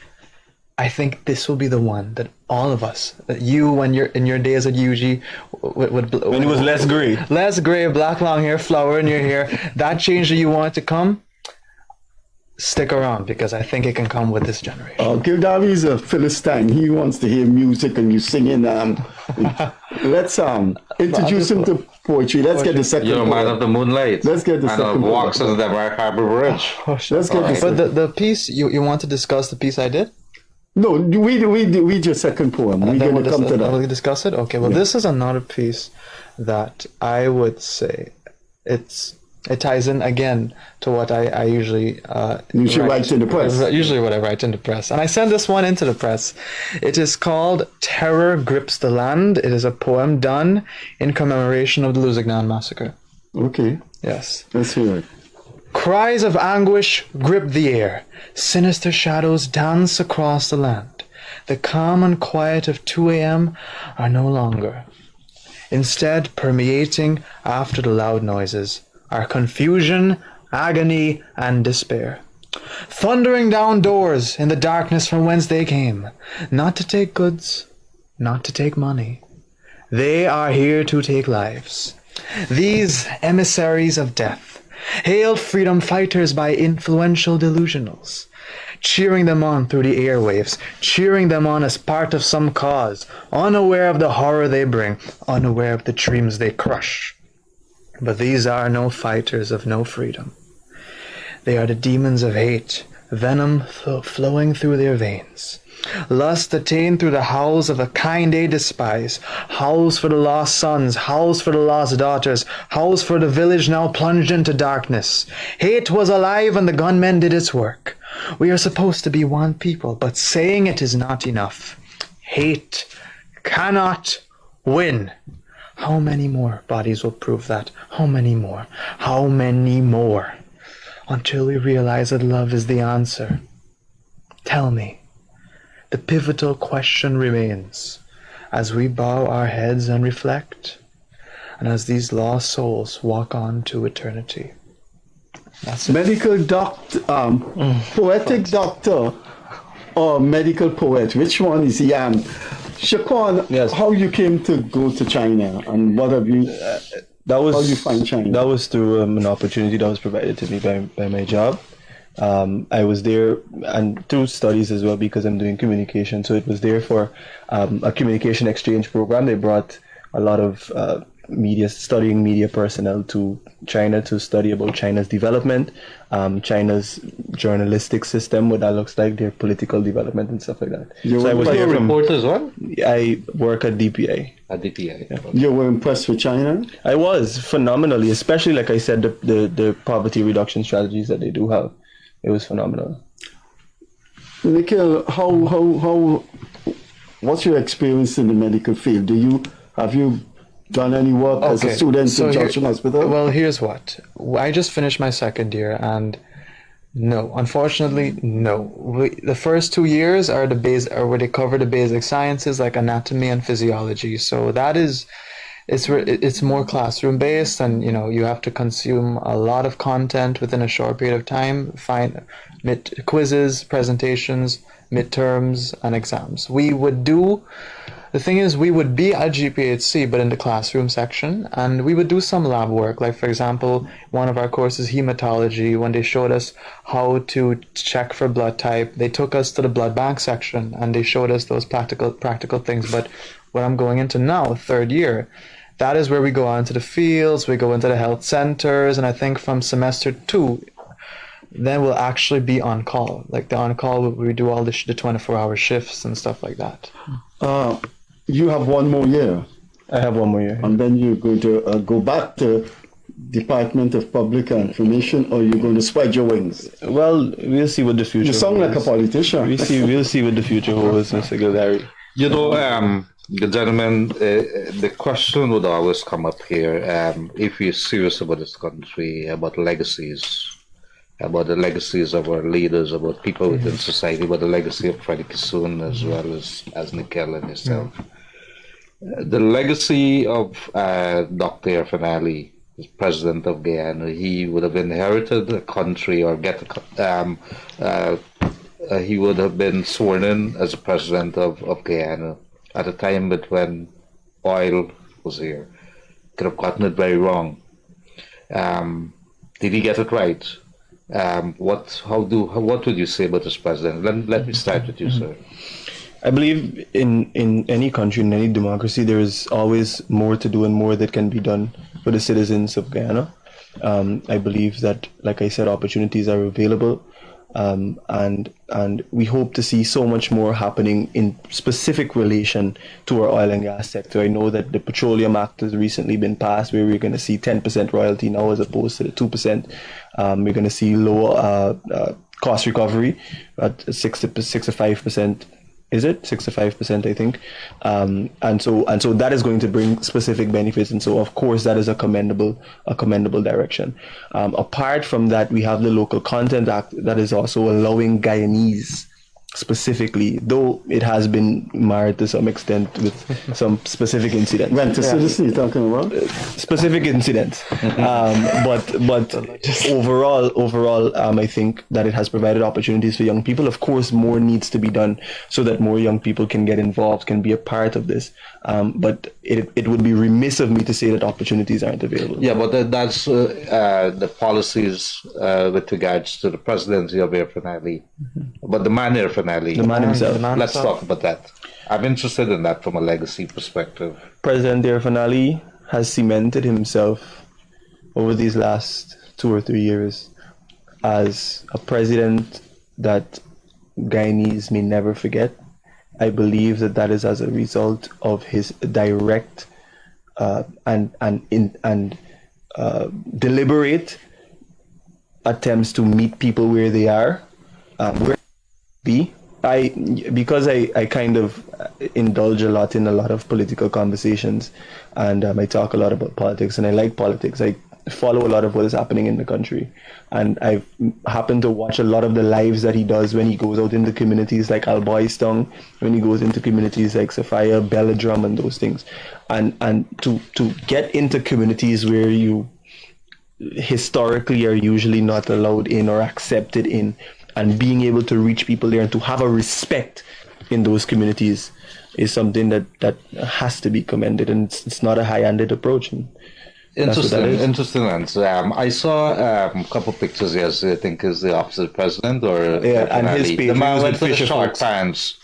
I think this will be the one that all of us, that you, when you're in your days at UG, when it was less gray, black long hair, flower in your hair, that change that you want to come, stick around, because I think it can come with this generation. Gildarie is a Philistine. He wants to hear music and you singing. Let's introduce him to poetry. Let's get the second. You're a man of the moonlight. Let's get the second. Walks on the Denmark Harbor Bridge. Let's get the second. But the piece you want to discuss the piece I did? No, we just second poem. We're going to come to that. Will we discuss it? Okay. Well, this is another piece that I would say it's It ties in again to what I usually write in the press. Usually what I write in the press. And I send this one into the press. It is called Terror Grips the Land. It is a poem done in commemoration of the Lusignan massacre. Okay. Yes. Let's hear it. Cries of anguish grip the air. Sinister shadows dance across the land. The calm and quiet of 2 a.m. are no longer. Instead, permeating after the loud noises are confusion, agony, and despair. Thundering down doors in the darkness from whence they came, not to take goods, not to take money. They are here to take lives. These emissaries of death, hailed freedom fighters by influential delusionals, cheering them on through the airwaves, cheering them on as part of some cause, unaware of the horror they bring, unaware of the dreams they crush. But these are no fighters of no freedom. They are the demons of hate, venom flowing through their veins. Lust attained through the howls of the kind they despise, howls for the lost sons, howls for the lost daughters, howls for the village now plunged into darkness. Hate was alive and the gunmen did its work. We are supposed to be one people, but saying it is not enough. Hate cannot win. How many more bodies will prove that? How many more? How many more? Until we realize that love is the answer. Tell me, the pivotal question remains as we bow our heads and reflect, and as these lost souls walk on to eternity. That's it. Medical doctor, poetic doctor, or medical poet? Which one is he? Shaquawn, yes. How you came to go to China, and what have you? How you find China? That was through an opportunity that was provided to me by my job. I was there, and through studies as well, because I'm doing communication. So it was there for a communication exchange program. They brought a lot of studying media personnel to China to study about China's development, China's journalistic system, what that looks like, their political development and stuff like that. So I was there reporters on? I work at DPI. At DPI. Yeah. You were impressed with China? I was, phenomenally, especially, like I said, the poverty reduction strategies that they do have. It was phenomenal. Nikhil, what's your experience in the medical field? Have you done any work as a student in Junction Hospital? Well, here's what. I just finished my second year, and no, unfortunately, no. The first 2 years are where they cover the basic sciences like anatomy and physiology. So that is, it's more classroom based, and you have to consume a lot of content within a short period of time. Find quizzes, presentations, midterms, and exams. The thing is, we would be at GPHC, but in the classroom section, and we would do some lab work. Like, for example, one of our courses, hematology, when they showed us how to check for blood type, they took us to the blood bank section, and they showed us those practical things. But what I'm going into now, third year, that is where we go out into the fields, we go into the health centers, and I think from semester 2, then we'll actually be on call. Like the on call, we do all the 24-hour shifts and stuff like that. You have one more year. I have one more year. And then you're going to go back to Department of Public Information, or you're going to spread your wings? Well, we'll see what the future holds. You sound like a politician. We'll see what the future holds, Mr. Gildarie. The gentleman, the question would always come up here, if you're serious about this country, about legacies, about the legacies of our leaders, about people within society, about the legacy of Freddie Kissoon as well as Nikhil and yourself. The legacy of Dr. Irfan Ali, as president of Guyana, he would have inherited a country or he would have been sworn in as a president of Guyana at a time when oil was here. Could have gotten it very wrong. Did he get it right? What would you say about this president? Let me start with you, sir. I believe in any country, in any democracy, there is always more to do and more that can be done for the citizens of Guyana. I believe that, like I said, opportunities are available. and we hope to see so much more happening in specific relation to our oil and gas sector. I know that the Petroleum Act has recently been passed, where we're going to see 10% royalty now as opposed to the 2%. We're going to see lower cost recovery at 6 to 5%. Is it 6 to 5%? I think, and so that is going to bring specific benefits, and so of course that is a commendable direction. Apart from that, we have the Local Content Act that is also allowing Guyanese specifically, though it has been marred to some extent with some specific incidents. You're talking about specific incidents, but overall, I think that it has provided opportunities for young people. Of course, more needs to be done so that more young people can get involved, can be a part of this. But it would be remiss of me to say that opportunities aren't available. Yeah, but that's the policies with regards to the presidency of Irfan but the man Irfan Ali. The man himself. Let's talk about that. I'm interested in that from a legacy perspective. President Irfan Ali has cemented himself over these last 2 or 3 years as a president that Guyanese may never forget. I believe that is as a result of his direct and deliberate attempts to meet people where they are, where be. Because I kind of indulge a lot in a lot of political conversations, and I talk a lot about politics, and I like politics. I follow a lot of what is happening in the country, and I've happened to watch a lot of the lives that he does when he goes out into communities like Alboistong, when he goes into communities like Sophia, Belladrum, and those things, and to get into communities where you historically are usually not allowed in or accepted in, and being able to reach people there and to have a respect in those communities is something that has to be commended, and it's not a high-handed approach. Interesting answer. I saw a couple pictures yesterday. I think is the opposite president or and his page. The man went to the short pants.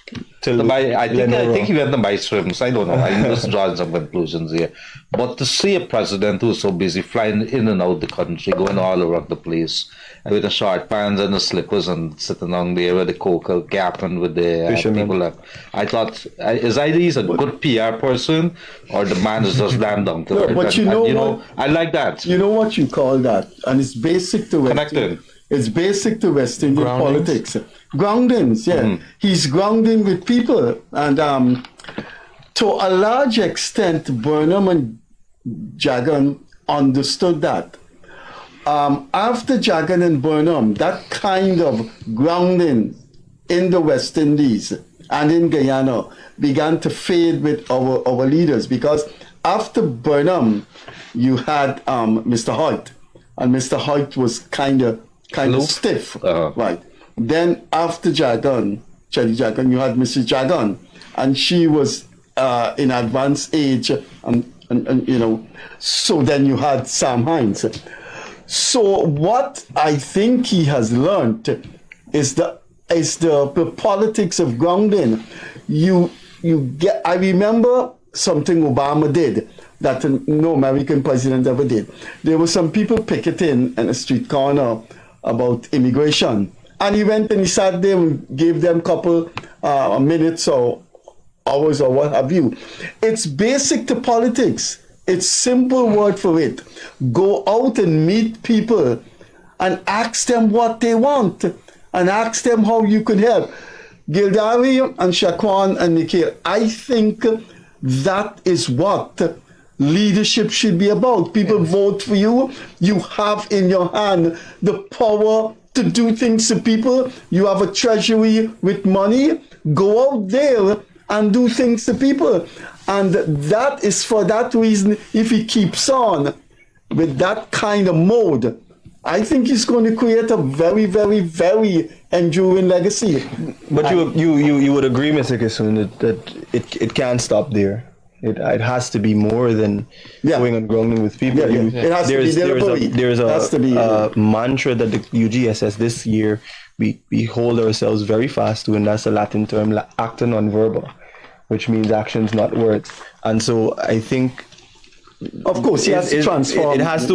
I think he went to buy swims. I don't know. I'm just drawing some conclusions here. But to see a president who's so busy flying in and out the country, going all around the place, with the short pants and the slippers and sitting down there with the coca cap and with the people, I thought, is either he's a good PR person or the man is just damn down to earth. But you know, I like that. You know what you call that, and it's basic to connected. It's basic to West Indian politics. Groundings, yeah. Mm-hmm. He's grounding with people. And to a large extent, Burnham and Jagan understood that. After Jagan and Burnham, that kind of grounding in the West Indies and in Guyana began to fade with our leaders, because after Burnham, you had Mr. Hoyt, and Mr. Hoyt was kind of stiff, right? Then after Jagan, you had Mrs. Jagan, and she was in advanced age, and you know, so then you had Sam Hines. So what I think he has learned is the politics of grounding. You get. I remember something Obama did that no American president ever did. There were some people picketing in a street corner about immigration, and he went and he sat there and gave them a couple minutes or hours or what have you. It's basic to politics. It's simple word for it. Go out and meet people and ask them what they want and ask them how you could help. Gildarie and Shaquawn and Nikhil, I think that is what leadership should be about. People vote for you. You have in your hand the power to do things to people. You have a treasury with money. Go out there and do things to people. And that is for that reason, if he keeps on with that kind of mode, I think he's going to create a very, very, very enduring legacy. But you would agree, Mr. Kissoon, that it can't stop there. It has to be more than going and grounding with people. It has to be there's a mantra that the UGSS this year we hold ourselves very fast to, and that's a Latin term, acta non verba, which means actions, not words. And so I think, of course, he has to transform. It has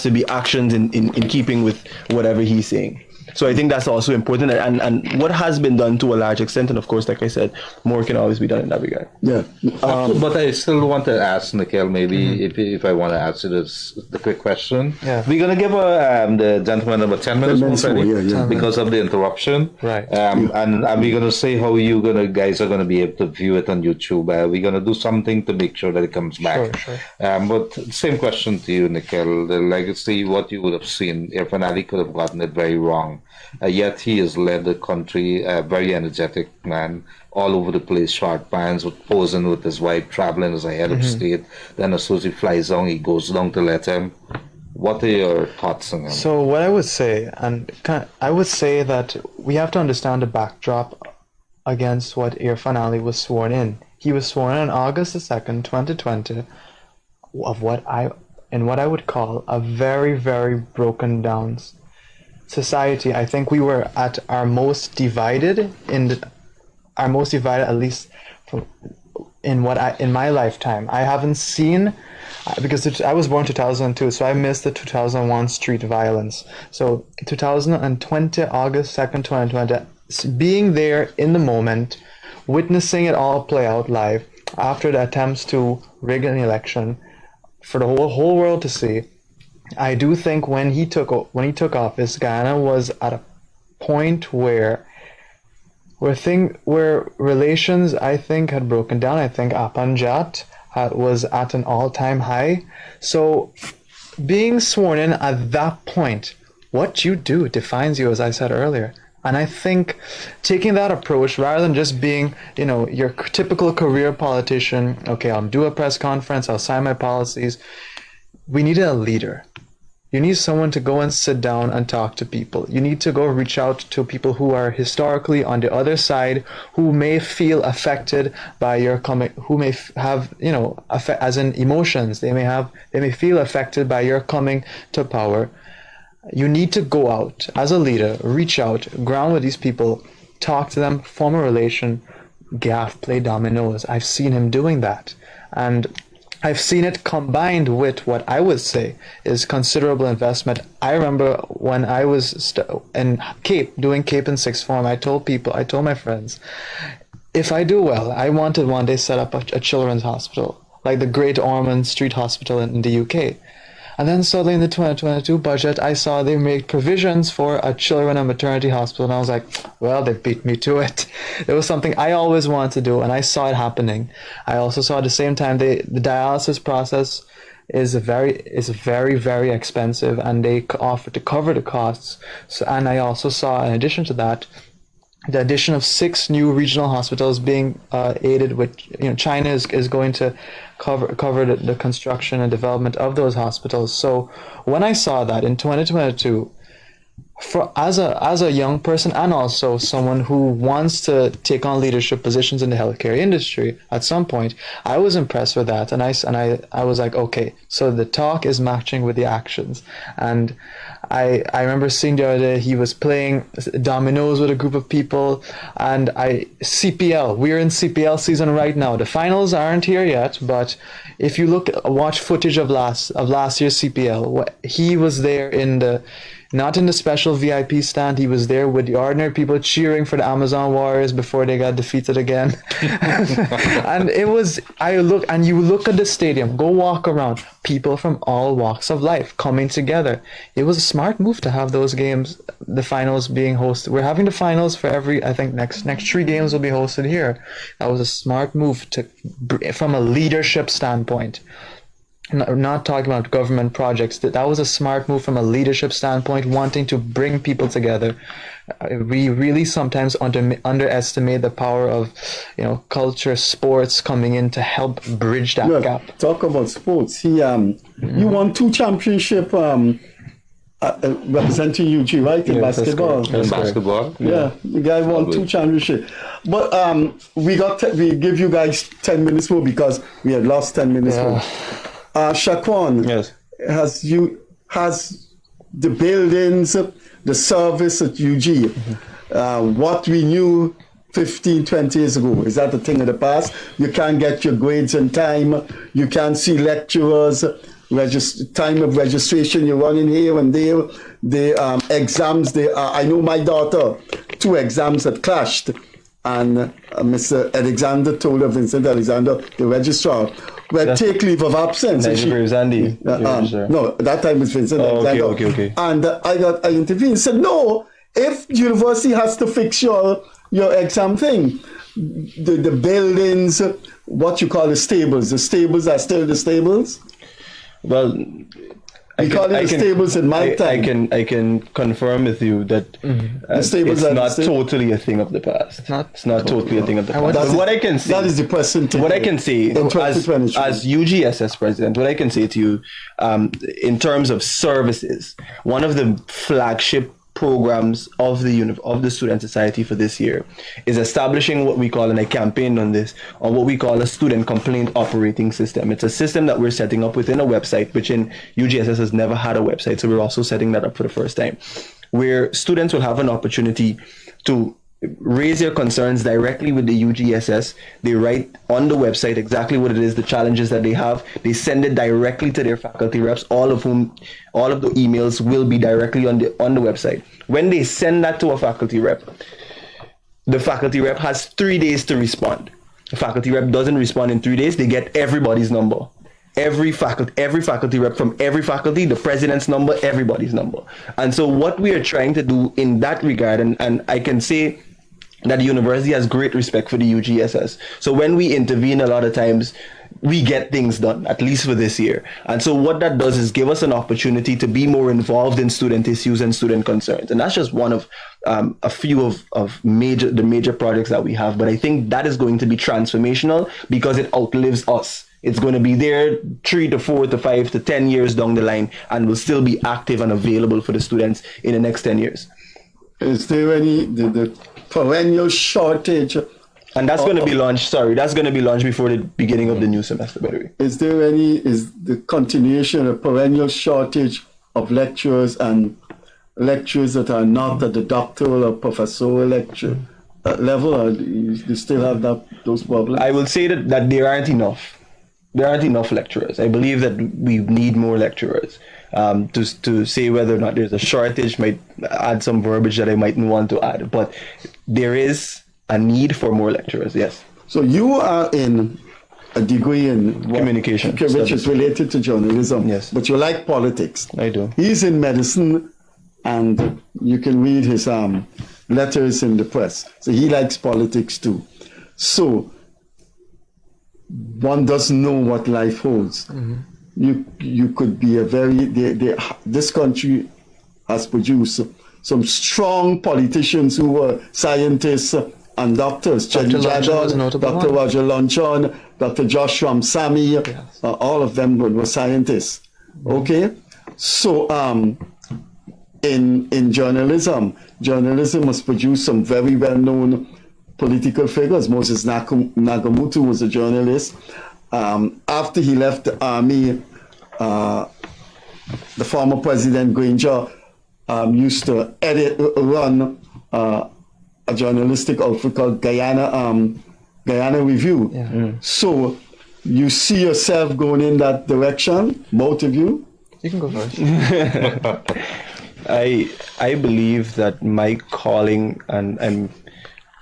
to be actions in keeping with whatever he's saying. So I think that's also important, and what has been done to a large extent, and of course, like I said, more can always be done in that regard. Yeah. But I still want to ask Nikhil, maybe if I want to answer the quick question. Yeah. We're gonna give the gentleman about 10 minutes more, Freddie, because of the interruption. Right. And we're gonna say how guys are gonna be able to view it on YouTube. We're gonna do something to make sure that it comes back. Sure. But same question to you, Nikhil. The legacy, what you would have seen, Irfan Ali could have gotten it very wrong. Yet he has led the country, a very energetic man, all over the place, short bands, posing with his wife, traveling as a head of state. Then as soon as he flies down, he goes down to let him. What are your thoughts on him? So what I would say, I would say that we have to understand the backdrop against what Irfan Ali was sworn in. He was sworn in on August the 2nd, 2020, of what I would call a very, very broken down society. I think we were at our most divided at least in my lifetime. I haven't seen, because I was born 2002, so I missed the 2001 street violence. So 2020, August 2nd, 2020, being there in the moment, witnessing it all play out live after the attempts to rig an election for the whole world to see. I do think when he took office, Guyana was at a point where relations, I think, had broken down. I think Apanjat was at an all-time high. So being sworn in at that point, what you do defines you, as I said earlier. And I think taking that approach, rather than just being, your typical career politician, okay, I'll do a press conference, I'll sign my policies. We needed a leader. You need someone to go and sit down and talk to people. You need to go reach out to people who are historically on the other side, who may feel affected by your coming, who may have, as in emotions. They may feel affected by your coming to power. You need to go out as a leader, reach out, ground with these people, talk to them, form a relation, gaff, play dominoes. I've seen him doing that. And I've seen it combined with what I would say is considerable investment. I remember when I was in Cape, doing Cape in sixth form, I told my friends, if I do well, I want to one day set up a children's hospital, like the Great Ormond Street Hospital in the UK. And then suddenly in the 2022 budget, I saw they made provisions for a children and maternity hospital. And I was like, well, they beat me to it. It was something I always wanted to do, and I saw it happening. I also saw at the same time the dialysis process is very, very expensive, and they offer to cover the costs. So, and I also saw, in addition to that, the addition of 6 new regional hospitals being aided with, China is going to cover the construction and development of those hospitals. So when I saw that in 2022, as a young person and also someone who wants to take on leadership positions in the healthcare industry at some point, I was impressed with that, and I was like, okay, so the talk is matching with the actions. And I remember seeing the other day he was playing dominoes with a group of people, and CPL, we're in CPL season right now. The finals aren't here yet, but if you watch footage of last year's CPL, he was there not in the special VIP stand. He was there with the ordinary people cheering for the Amazon Warriors before they got defeated again. And you look at the stadium, go walk around, people from all walks of life coming together. It was a smart move to have those games, the finals being hosted. We're having the finals for I think next 3 games will be hosted here. That was a smart move from a leadership standpoint. Not talking about government projects. That was a smart move from a leadership standpoint, wanting to bring people together. We really sometimes underestimate the power of, culture, sports coming in to help bridge that gap. Talk about sports. He you won 2 championships representing UG, right? In basketball. In basketball. Yeah, the guy won 2 championships. But we give you guys 10 minutes more because we had lost 10 minutes more. Shaquawn, yes, has the buildings, the service at UG, what we knew 15, 20 years ago, is that a thing of the past? You can't get your grades in time, you can't see lecturers. time of registration, you're running here and there. The exams, I know my daughter, 2 exams had clashed. And Mr. Alexander told her, Vincent Alexander, the registrar, well, take leave of absence. Andy. No, that time was Vincent Alexander. Okay. And I intervened and said, no, if the university has to fix your exam thing, the buildings, what you call the stables are still the stables? Well, we call it the stables in my time. I can confirm with you that stables it's not totally a thing of the past. It's not totally a thing of the past. But what I can say, that is the present. What I can say as UGSS president, what I can say to you, in terms of services, one of the flagship programs of the Student Society for this year is establishing what we call, and I campaigned on this, on what we call a student complaint operating system. It's a system that we're setting up within a website, which in UGSS has never had a website. So we're also setting that up for the first time, where students will have an opportunity to raise their concerns directly with the UGSS. They write on the website exactly what it is, the challenges that they have. They send it directly to their faculty reps, all of the emails will be directly on the website. When they send that to a faculty rep, the faculty rep has 3 days to respond. The faculty rep doesn't respond in 3 days, they get everybody's number. Every faculty rep from every faculty, the president's number, everybody's number. And so what we are trying to do in that regard, and I can say that the university has great respect for the UGSS. So when we intervene, a lot of times we get things done, at least for this year. And so what that does is give us an opportunity to be more involved in student issues and student concerns. And that's just one of a few of the major projects that we have. But I think that is going to be transformational because it outlives us. It's going to be there 3 to 4 to 5 to 10 years down the line and will still be active and available for the students in the next 10 years. Is there any the perennial shortage? And that's going to be launched, that's going to be launched before the beginning of the new semester, by the way. Is the continuation a perennial shortage of lecturers and lecturers that are not at the doctoral or professorial lecture level? Or do you still have those problems? I will say that there aren't enough. There aren't enough lecturers. I believe that we need more lecturers. To say whether or not there's a shortage might add some verbiage that I mightn't want to add, but there is a need for more lecturers, yes. So you are in a degree in communication, which is related to journalism, yes. But you like politics. I do. He's in medicine, and you can read his letters in the press. So he likes politics too. So one doesn't know what life holds. Mm-hmm. You could be this country has produced some strong politicians who were scientists and doctors. Dr. Roger Luncheon, Dr. Josh Ramsamy, yes. All of them were scientists. Okay? So in journalism has produced some very well-known political figures. Moses Nagamutu was a journalist. After he left the army, the former President Granger used to run a journalistic outfit called Guyana Review. Yeah. Mm. So you see yourself going in that direction, both of you? You can go first. I believe that my calling, and I'm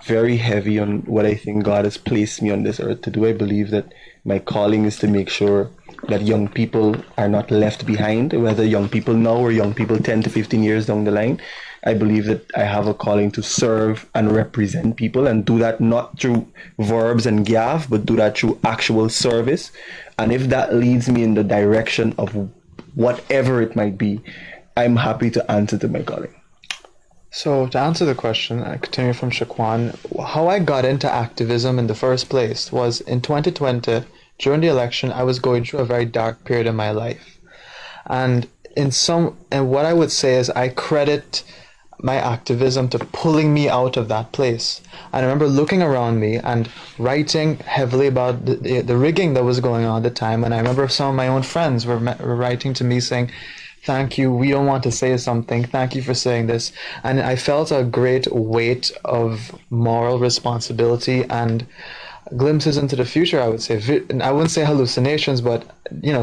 very heavy on what I think God has placed me on this earth to do. I believe that my calling is to make sure that young people are not left behind, whether young people now or young people 10 to 15 years down the line. I believe that I have a calling to serve and represent people, and do that not through verbs and gaff, but do that through actual service. And if that leads me in the direction of whatever it might be, I'm happy to answer to my calling. So to answer the question, I continue from Shaquawn, how I got into activism in the first place was in 2020, during the election, I was going through a very dark period in my life. And what I would say is I credit my activism to pulling me out of that place. And I remember looking around me and writing heavily about the rigging that was going on at the time. And I remember some of my own friends were writing to me saying, "Thank you, we don't want to say something. Thank you for saying this." And I felt a great weight of moral responsibility and glimpses into the future, I would say. And I wouldn't say hallucinations, but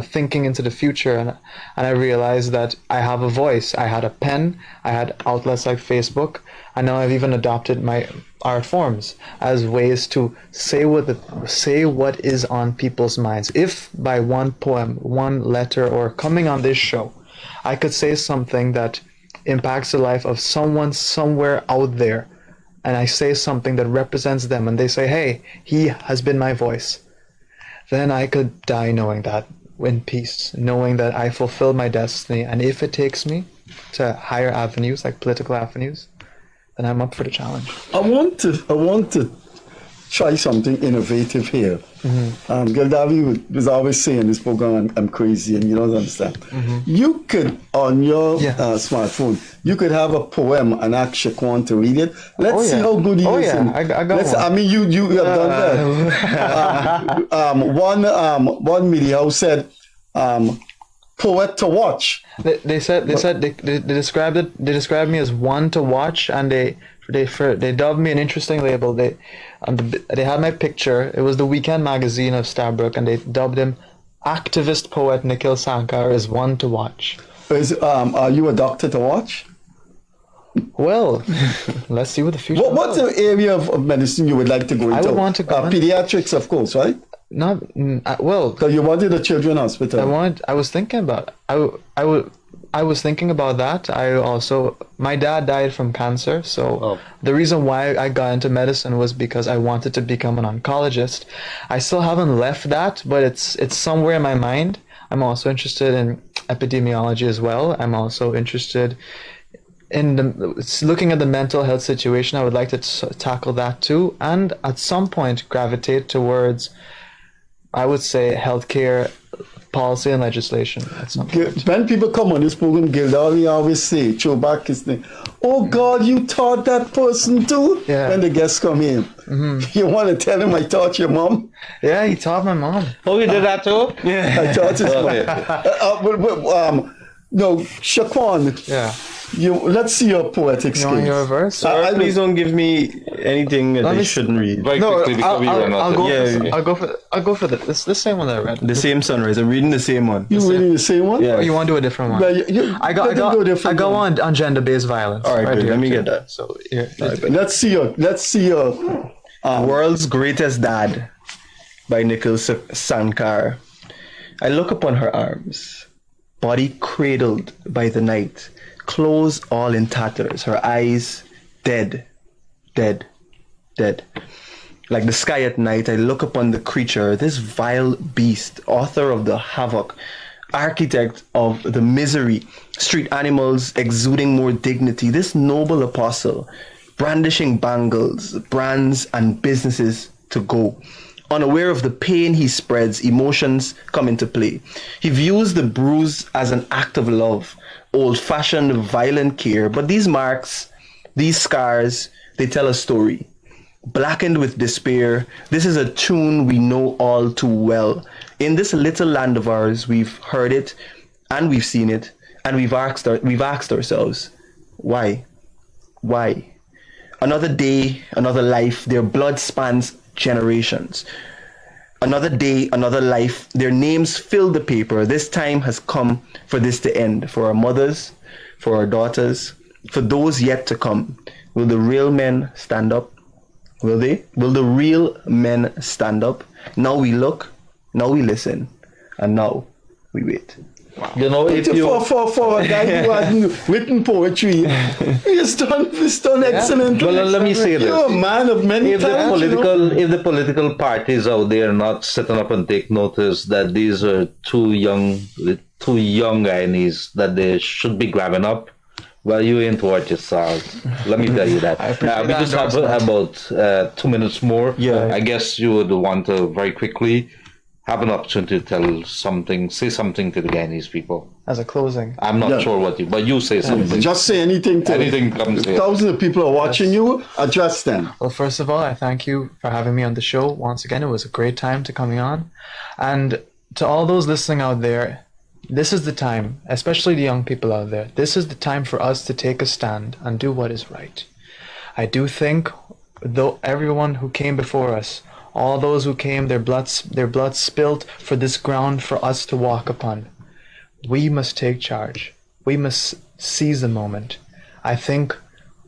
thinking into the future, and I realized that I have a voice. I had a pen, I had outlets like Facebook, and now I've even adopted my art forms as ways to say what is on people's minds. If by one poem, one letter, or coming on this show, I could say something that impacts the life of someone somewhere out there, and I say something that represents them, and they say, hey, he has been my voice, then I could die knowing that, in peace, knowing that I fulfilled my destiny. And if it takes me to higher avenues, like political avenues, then I'm up for the challenge. I want to try something innovative here. Gildarie was always saying in this program, I'm crazy, and you don't understand. You could, on your smartphone, you could have a poem and ask Shaquawn to read it. Let's see how good he is. I got one. I mean, you have done that. One media house said, poet to watch. They described it. They described me as one to watch, and they dubbed me an interesting label. They had my picture. It was the Weekend magazine of Stabrook, and they dubbed him activist poet Nikhil Sankar as one to watch. Are you a doctor to watch? Well, let's see what the future. What's the area of medicine you would like to go into? I would want to go pediatrics, of course, right? Not well. Because you wanted a children's hospital. I was thinking about. I was thinking about that. My dad died from cancer, so the reason why I got into medicine was because I wanted to become an oncologist. I still haven't left that, but it's somewhere in my mind. I'm also interested in epidemiology as well. I'm also interested in looking at the mental health situation. I would like to tackle that too, and at some point gravitate towards, I would say, healthcare policy and legislation at some point. When people come on this program, Gildarie always say, throw back his thing, oh God, you taught that person too? Yeah. When the guests come in. You want to tell him I taught your mom? Yeah, he taught my mom. Oh, you did that too? Yeah. I taught his mom. No, Shaquawn. Yeah. Let's see your poetic skills. You want your verse? Please don't give me anything that I shouldn't read. Very quickly, because we run out of time. I'll go for this same one that I read. The same Sunrise. I'm reading the same one. You reading the same one? Yeah. Or you want to do a different one? I go on gender-based violence. All right, good. Let me too. get that. So here, let's see your World's Greatest Dad by Nikhil Sankar. I look upon her arms, body cradled by the night, clothes all in tatters, her eyes dead, dead, dead. Like the sky at night, I look upon the creature, this vile beast, author of the havoc, architect of the misery, street animals exuding more dignity, this noble apostle, brandishing bangles, brands and businesses to go. Unaware of the pain he spreads, emotions come into play. He views the bruise as an act of love, old-fashioned, violent care. But these marks, these scars, they tell a story. Blackened with despair, this is a tune we know all too well. In this little land of ours, we've heard it, and we've seen it, and we've asked ourselves, why? Why? Another day, another life, their blood spans generations. Another day, another life, their names fill the paper. This time has come for this to end, for our mothers, for our daughters, for those yet to come. Will the real men stand up? Will they? Will the real men stand up? Now we look, now we listen, and now we wait. Wow. You know, if you... for a guy who hasn't written poetry, he's done excellent. Well, let me say this. You're a man of many talents. If the political parties out there not sitting up and take notice that these are two young guys that they should be grabbing up, well, you ain't worth your salt. Let me tell you that. We just have about 2 minutes more. Yeah. I guess you would want to very quickly have an opportunity to say something to the Guyanese people. As a closing. I'm not sure but you say something. Just say anything to anything comes here. Thousands of people are watching you. Address them. Well, first of all, I thank you for having me on the show. Once again, it was a great time to coming on. And to all those listening out there, this is the time, especially the young people out there, this is the time for us to take a stand and do what is right. I do think, though everyone who came before us, all those who came, their blood spilt for this ground for us to walk upon. We must take charge. We must seize the moment. I think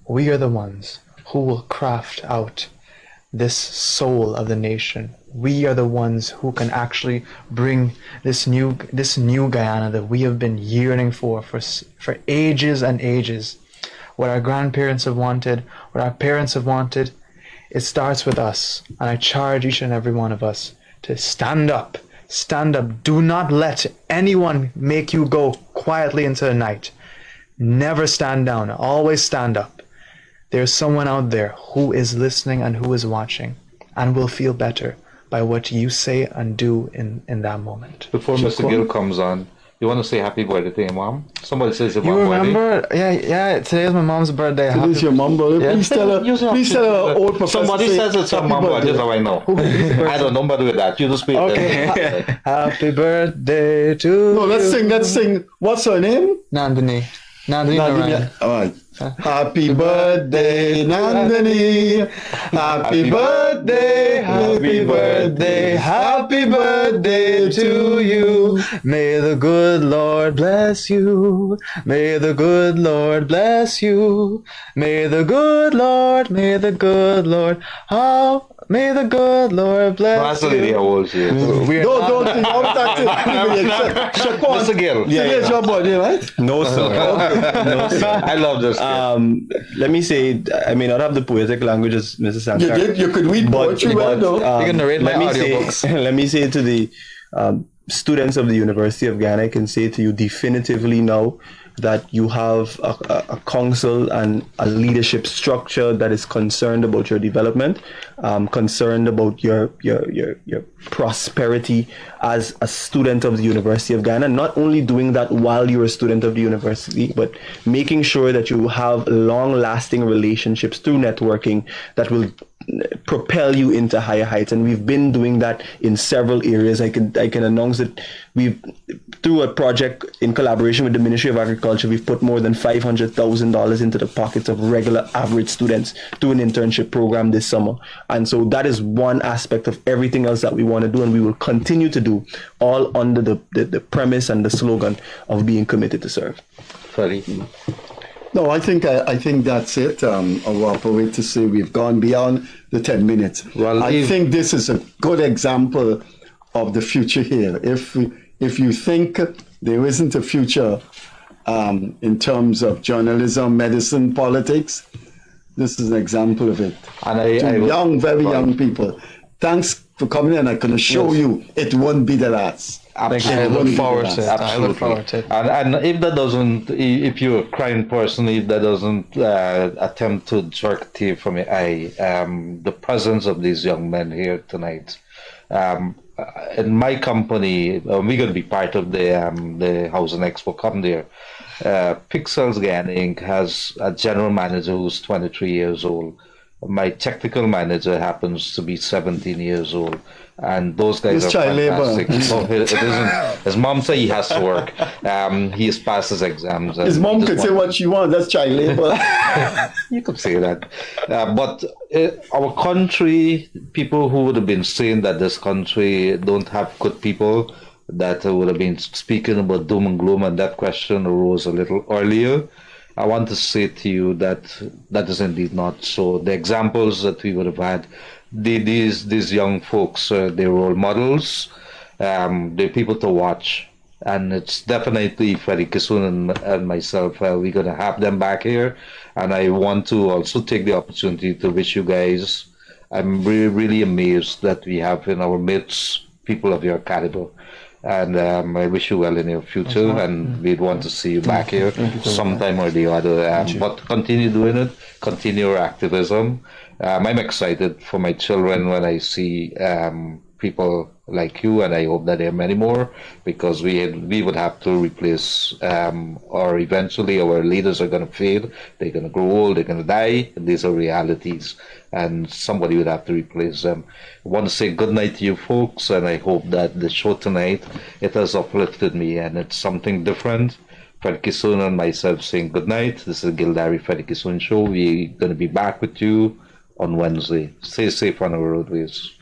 we are the ones who will craft out this soul of the nation. We are the ones who can actually bring this new Guyana that we have been yearning for ages and ages. What our grandparents have wanted, what our parents have wanted, it starts with us. And I charge each and every one of us to stand up. Stand up. Do not let anyone make you go quietly into the night. Never stand down. Always stand up. There's someone out there who is listening and who is watching and will feel better by what you say and do in that moment. Before Mr. Gill comes on, you want to say happy birthday to your mom? Somebody says your mom You remember? Birthday? Yeah. Today is my mom's birthday. Today's your mom birthday. Yeah. Please tell her old professor. Somebody says it's her mom birthday. That's how I know. I don't know about that. You just speak. Okay. Happy birthday to you. No, let's sing. What's her name? Nandini. Nandini. All right. Happy birthday, Nandini. Happy birthday, happy birthday, happy birthday to you. May the good Lord bless you. May the good Lord bless you. May the good Lord, may the good Lord, may the good Lord bless you. That's how old she is. Don't think Shaquawn. Mr. Gill. Today's your birthday, right? No, sir. No, sir. I love this. Let me say, I may not have the poetic language as Mr. Sankar. You could read poetry well, though. You can narrate my audiobooks. Let me say to the students of the University of Ghana, I can say to you definitively now that you have a council and a leadership structure that is concerned about your development, concerned about your prosperity as a student of the University of Ghana. Not only doing that while you're a student of the university, but making sure that you have long-lasting relationships through networking that will propel you into higher heights. And we've been doing that in several areas. I can announce that we've, through a project in collaboration with the Ministry of Agriculture, we've put more than $500,000 into the pockets of regular average students through an internship program this summer. And so that is one aspect of everything else that we want to do, and we will continue to do, all under the premise and the slogan of being committed to serve. Freddie? No, I think that's it. I'll operate to say we've gone beyond the 10 minutes. Well, I think this is a good example of the future here. If you think there isn't a future in terms of journalism, medicine, politics, this is an example of it. And very young people. Thanks for coming in. I can assure you it won't be the last. Absolutely. I look forward to it. And if that doesn't, if you're a crying person, if that doesn't attempt to jerk tears from your eye, the presence of these young men here tonight, in my company, we're going to be part of the Housing Expo. Come there. Pixels Ghana Inc. has a general manager who's 23 years old. My technical manager happens to be 17 years old. And those guys are fantastic. No, it isn't. His mom said he has to work. He has passed his exams. His mom could say what she wants. That's child labor. You could say that. But our country, people who would have been saying that this country don't have good people, that would have been speaking about doom and gloom, and that question arose a little earlier. I want to say to you that that is indeed not so. The examples that we would have had, these young folks, they're role models, they're people to watch, and it's definitely Freddie Kissoon and myself. We're going to have them back here, and I want to also take the opportunity to wish you guys. I'm really, really amazed that we have in our midst people of your caliber. And I wish you well in your future, and we'd want to see you back here sometime or the other. But continue doing it, continue your activism. I'm excited for my children when I see people like you, and I hope that there are many more, because we would have to replace, or eventually our leaders are going to fade, they're going to grow old, they're going to die, and these are realities, and somebody would have to replace them. I want to say good night to you folks, and I hope that the show tonight, it has uplifted me, and it's something different. Freddie Kissoon and myself saying good night. This is Gildarie Freddie Kissoon Show. We're going to be back with you on Wednesday. Stay safe on our roadways.